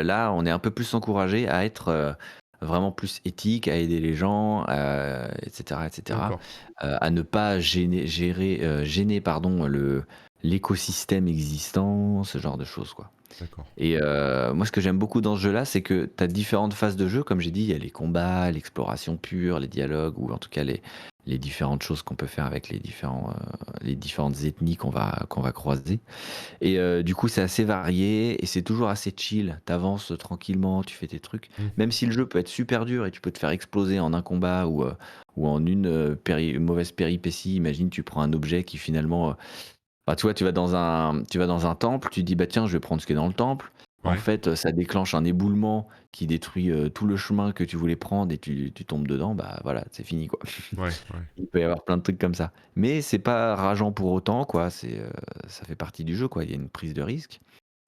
là, on est un peu plus encouragé à être vraiment plus éthique, à aider les gens, et cetera, et cetera, D'accord, à ne pas gêner, pardon, l'écosystème existant, ce genre de choses, quoi. d'accord. Et moi, ce que j'aime beaucoup dans ce jeu-là, c'est que tu as différentes phases de jeu. Comme j'ai dit, il y a les combats, l'exploration pure, les dialogues, ou en tout cas les différentes choses qu'on peut faire avec les différentes ethnies qu'on va croiser. Et du coup, c'est assez varié et c'est toujours assez chill. T'avances tranquillement, tu fais tes trucs. Mmh. Même si le jeu peut être super dur et tu peux te faire exploser en un combat ou en une mauvaise péripétie. Imagine, tu prends un objet qui finalement, bah, tu vois, tu vas dans un temple, tu te dis: «Bah, tiens, je vais prendre ce qui est dans le temple». En Ouais, fait, ça déclenche un éboulement qui détruit, tout le chemin que tu voulais prendre et tu tombes dedans, bah, voilà, c'est fini, quoi. ouais, ouais. Il peut y avoir plein de trucs comme ça. Mais c'est pas rageant pour autant, quoi, ça fait partie du jeu, quoi. Il y a une prise de risque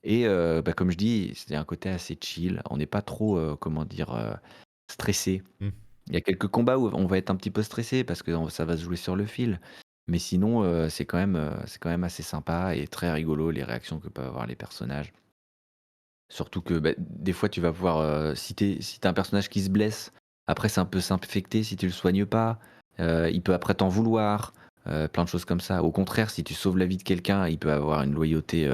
et bah, comme je dis, c'est un côté assez chill. On n'est pas trop, comment dire, stressé. Mmh. Il y a quelques combats où on va être un petit peu stressé parce que ça va se jouer sur le fil. Mais sinon, c'est quand même assez sympa et très rigolo les réactions que peuvent avoir les personnages. Surtout que, bah, des fois tu vas pouvoir, si tu un personnage qui se blesse, après ça peut s'infecter si tu le soignes pas, il peut après t'en vouloir, plein de choses comme ça. Au contraire, si tu sauves la vie de quelqu'un, il peut avoir une loyauté,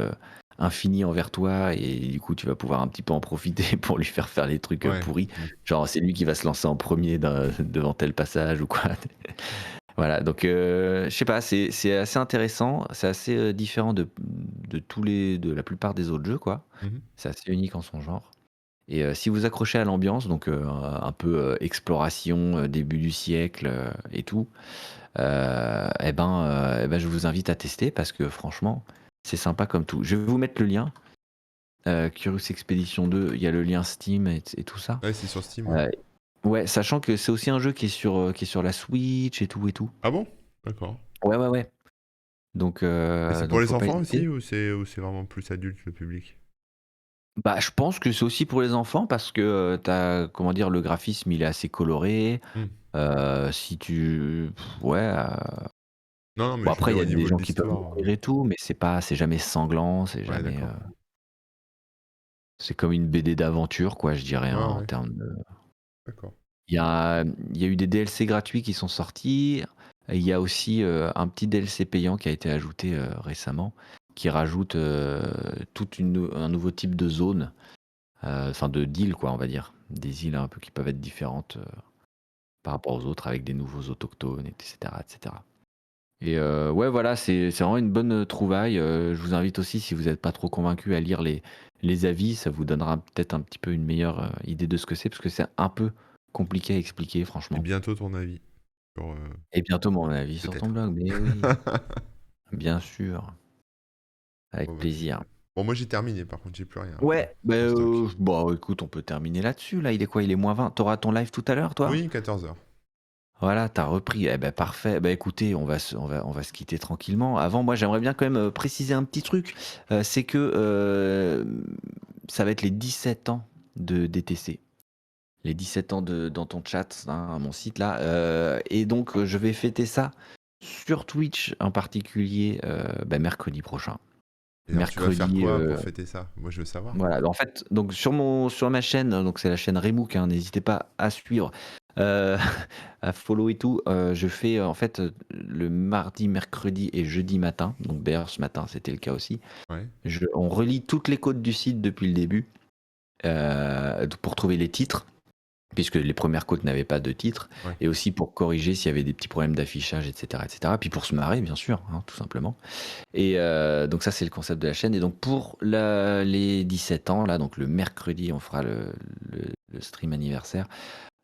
infinie envers toi et du coup tu vas pouvoir un petit peu en profiter pour lui faire les trucs, Ouais. pourris. Mmh. Genre c'est lui qui va se lancer en premier devant tel passage ou quoi. Voilà, donc je sais pas, c'est assez intéressant, c'est assez, différent de la plupart des autres jeux, quoi. Mmh mh. C'est assez unique en son genre et si vous accrochez à l'ambiance, donc un peu, exploration, début du siècle, et tout, et ben, je vous invite à tester parce que franchement, c'est sympa comme tout. Je vais vous mettre le lien, Curious Expedition 2, il y a le lien Steam et tout ça. Ouais, c'est sur Steam, ouais. Heu, ouais, sachant que c'est aussi un jeu qui est sur la Switch et tout et tout. Ah bon? D'accord. Ouais, ouais, ouais. Donc Et c'est pour donc les faut pas enfants hésiter. aussi ou c'est vraiment plus adulte, le public? Bah, je pense que c'est aussi pour les enfants parce que, tu comment dire? Le graphisme, il est assez coloré, Mmh. si tu ouais, Non, non, mais bon je veux après dire il y au a des niveau de gens qui peuvent l'histoire, mourir et tout, mais c'est jamais sanglant, c'est ouais, jamais, d'accord. c'est comme une BD d'aventure quoi, je dirais, Ouais, hein, en ouais, termes de d'accord. il y a eu des DLC gratuits qui sont sortis. Et il y a aussi, un petit DLC payant qui a été ajouté, récemment, qui rajoute, un nouveau type de zone. Enfin d'îles quoi, on va dire. Des îles un peu qui peuvent être différentes, par rapport aux autres avec des nouveaux autochtones et cetera et cetera. Et ouais voilà, c'est vraiment une bonne, trouvaille, je vous invite aussi si vous êtes pas trop convaincu à lire les avis, ça vous donnera peut-être un petit peu une meilleure, idée de ce que c'est, parce que c'est un peu compliqué à expliquer Et franchement. bientôt ton avis sur, Et bientôt mon avis sur ton peut-être. blog, mais oui, bien sûr, Bon, avec bah, c'est plaisir. cool. Bon, moi, j'ai terminé, par contre, j'ai plus rien Ouais, bah, en stock. bon écoute, on peut terminer là-dessus là, il est quoi? Il est -20. Tu auras ton live tout à l'heure toi? Oui, 14 heures. Voilà, tu as repris. Eh ben parfait. Bah, écoutez, on va se quitter tranquillement. Avant, moi, j'aimerais bien quand même, préciser un petit truc, c'est que, ça va être les 17 ans de DTC. Les 17 ans dans ton chat, hein, mon site là, et donc je vais fêter ça sur Twitch en particulier, bah, mercredi prochain. Et alors, tu vas faire Mercredi, quoi pour fêter ça? Moi, je veux savoir. voilà, en fait, donc sur ma chaîne, donc c'est la chaîne Remook, hein, n'hésitez pas à suivre, heu, à follow et tout. Je fais, en fait, le mardi, mercredi et jeudi matin, donc d'ailleurs ce matin c'était le cas aussi. Ouais, On relit toutes les codes du site depuis le début, pour trouver les titres, puisque les premières côtes n'avaient pas de titre, ouais. et aussi pour corriger s'il y avait des petits problèmes d'affichage et cetera. Puis pour se marrer bien sûr, hein, tout simplement. Et donc ça, c'est le concept de la chaîne. Et donc pour les 17 ans, là, donc le mercredi, on fera le stream anniversaire.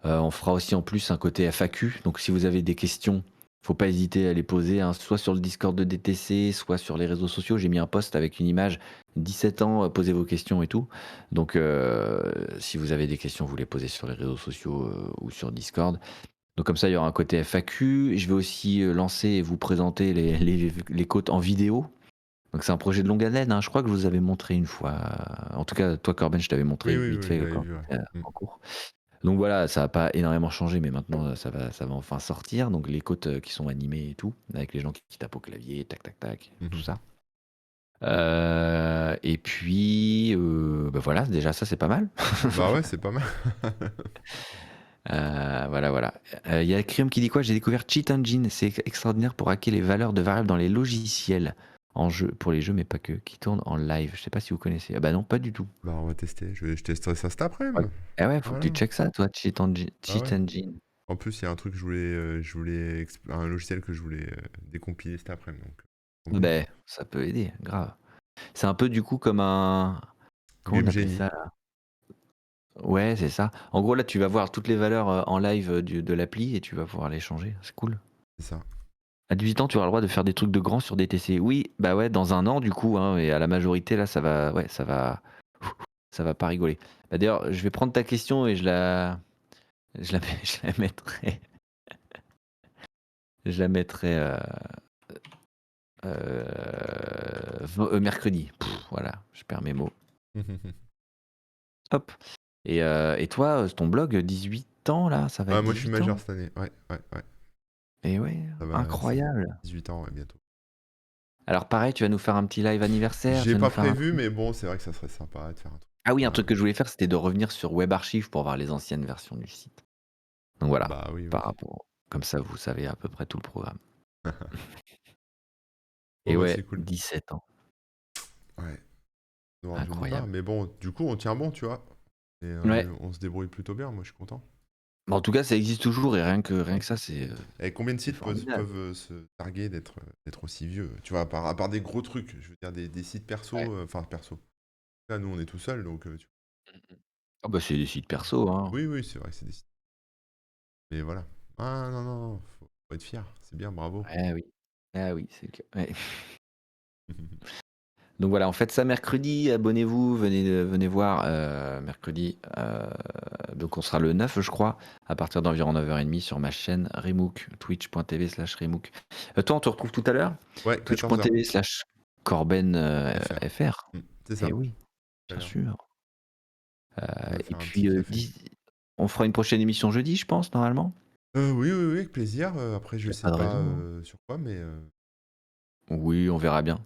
On fera aussi en plus un côté FAQ. Donc si vous avez des questions, faut pas hésiter à les poser, hein, soit sur le Discord de DTC, soit sur les réseaux sociaux. J'ai mis un post avec une image, 17 ans, posez vos questions et tout. Donc si vous avez des questions, vous les posez sur les réseaux sociaux, ou sur Discord. Donc comme ça, il y aura un côté FAQ. Je vais aussi lancer et vous présenter les côtes en vidéo. Donc c'est un projet de longue haleine, hein. Je crois que je vous avais montré une fois, en tout cas toi Corben, je t'avais Oui, montré oui, vite oui, je fait l'avais quand vu, ouais. c'était, Mmh. en cours. Donc voilà, ça va pas énormément changé, mais maintenant, ça va enfin sortir. Donc les côtes, qui sont animées et tout, avec les gens qui tapent au clavier, tac, tac, tac, tout Mmh. ça. Et puis, bah voilà, déjà ça c'est pas mal. Bah, ouais, c'est pas mal. Voilà, voilà. Il y a Crium qui dit quoi? J'ai découvert Cheat Engine, c'est extraordinaire pour hacker les valeurs de variables dans les logiciels en jeu, pour les jeux, mais pas que, qui tournent en live. Je sais pas si vous connaissez. Ah bah non, pas du tout. Bah, on va tester. Je testerai ça cet Ouais. après-midi. Ah ouais, faut que tu Voilà. checkes ça, toi, Ah Cheat ouais. Engine. En plus, il y a un truc que un logiciel que je voulais décompiler cet après-midi. Donc, tant mieux. Ben, ça peut aider, grave. C'est un peu du coup comme un. Comment on Game appelle Genie, ça là? Ouais, c'est ça. En gros, là, tu vas voir toutes les valeurs en live de l'appli et tu vas pouvoir les changer. C'est cool. c'est ça. À 18 ans, tu auras le droit de faire des trucs de grand sur des TC. Oui, bah ouais, dans un an, du coup, hein, et à la majorité, là, ça va. Ouais, ça va pas rigoler. Bah, d'ailleurs, je vais prendre ta question et je la mettrai. Je la mettrai mercredi. Voilà, je perds mes mots. Hop. Et toi, ton blog, 18 ans, là, ça va Ouais, être moi, je suis 18 majeur ans? cette année. Ouais, ouais, ouais. Et ouais, Ça va, c'est incroyable. 18 ans, ouais, bientôt. Alors pareil, tu vas nous faire un petit live anniversaire, tu J'ai vas nous pas faire un prévu, truc. mais bon, c'est vrai que ça serait sympa de faire un truc. Ah oui, un Ah, truc que je voulais faire, c'était de revenir sur Web Archive pour voir les anciennes versions du site. Donc voilà, bah oui, par oui. rapport, comme ça, vous savez à peu près tout le programme. Bon, Et bah, c'est ouais, cool. 17 ans, Ouais, ne rajeunit pas. incroyable. Mais bon, du coup, on tient bon, tu vois. Et Ouais. on se débrouille plutôt bien, moi, je suis content. Bah, en tout cas, ça existe toujours et rien que ça, Et combien de c'est sites formidable. peuvent se targuer d'être aussi vieux? Tu vois, à part des gros trucs, je veux dire des sites perso, Ouais. enfin perso. Là, nous, on est tout seul, donc Ah bah c'est des sites perso, hein. oui, oui, c'est vrai que c'est des sites. Mais voilà. Ah non, non, non, faut être fier. C'est bien, bravo. Ah oui. Ah oui, c'est le cas. Ouais. Donc voilà, en fait ça mercredi, abonnez-vous, venez voir mercredi. Donc on sera le 9, je crois, à partir d'environ 9h30 sur ma chaîne Remook, twitch.tv/Remook. Toi, on te retrouve tout à l'heure, Ouais, 14h twitch.tv/Corben FR. FR. C'est Eh ça, oui, tout à bien sûr. sûr. On va Et faire un petit puis, café. on fera une prochaine émission jeudi, je pense, normalement. Oui, oui, oui, avec plaisir. Après, Il je n'y a sais pas de pas raison, hein. sur quoi, mais Oui, on verra bien.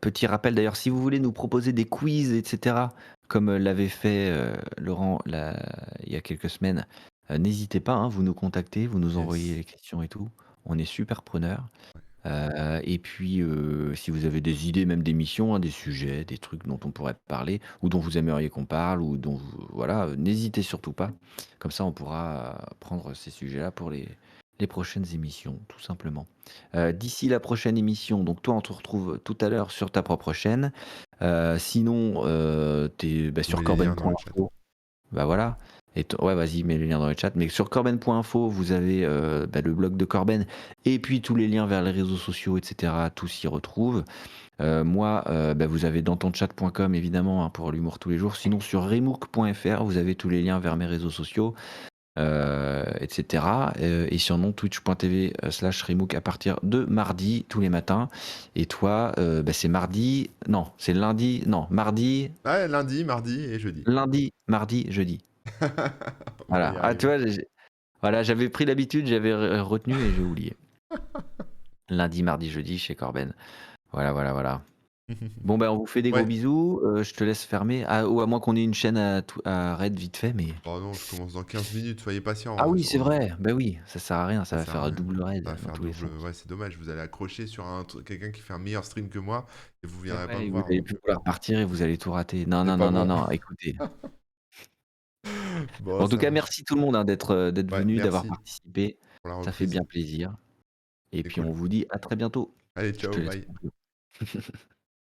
Petit rappel d'ailleurs, si vous voulez nous proposer des quiz, et cetera, comme, l'avait fait, Laurent il y a quelques semaines, n'hésitez pas, hein, vous nous contactez, vous nous envoyez yes. les questions et tout. On est super preneurs. Ouais. Et puis, si vous avez des idées, même d'émissions, hein, des sujets, des trucs dont on pourrait parler ou dont vous aimeriez qu'on parle ou dont vous voilà, n'hésitez surtout pas. Comme ça, on pourra prendre ces sujets-là pour les prochaines émissions, tout simplement. D'ici la prochaine émission, donc toi, on te retrouve tout à l'heure sur ta propre chaîne. Sinon, tu es, bah, Je sur mets les liens dans le chat. corben.info. Bah voilà. Ouais, vas-y, mets le lien dans le chat. Mais sur corben.info, vous avez bah, le blog de Corben et puis tous les liens vers les réseaux sociaux, etc. Tout s'y retrouve. Moi, bah, vous avez dantonchat.com évidemment, hein, pour l'humour tous les jours. Sinon, sur remook.fr, vous avez tous les liens vers mes réseaux sociaux, etc. Et sinon, twitch.tv/remook à partir de mardi, tous les matins. Et toi, bah, c'est mardi. Non, c'est lundi. Non, mardi, Ouais, lundi, mardi et jeudi. lundi, mardi, jeudi. On va Voilà. y Ah, tu arriver. vois, voilà, j'avais pris l'habitude, j'avais retenu et j'ai oublié. Lundi, mardi, jeudi chez Corben. Voilà, voilà, voilà. Bon, ben, on vous fait des gros Ouais. bisous. Je te laisse fermer. Ah, ou à moins qu'on ait une chaîne à raid vite fait, mais. Oh non, je commence dans 15 minutes, soyez Ah patient, oui, c'est sur le... vrai. Ben oui, ça sert à rien, ça Ça va sert à faire rien. double Ça raid va dans faire tous les double... sens. Ouais, c'est dommage, vous allez accrocher sur quelqu'un qui fait un meilleur stream que moi, et vous C'est viendrez pas vrai, me et vous voir, allez donc plus vouloir partir et vous allez tout rater. Non, c'est non, pas non, non, bon. non, écoutez. Bon, En tout ça cas, marche. merci tout le monde hein, d'être Ouais, venu, d'avoir merci participé. pour la Ça fait reprise. bien plaisir. Et C'est puis, on cool. vous dit à très bientôt. Allez, Je te ciao, laisse bye. conclure.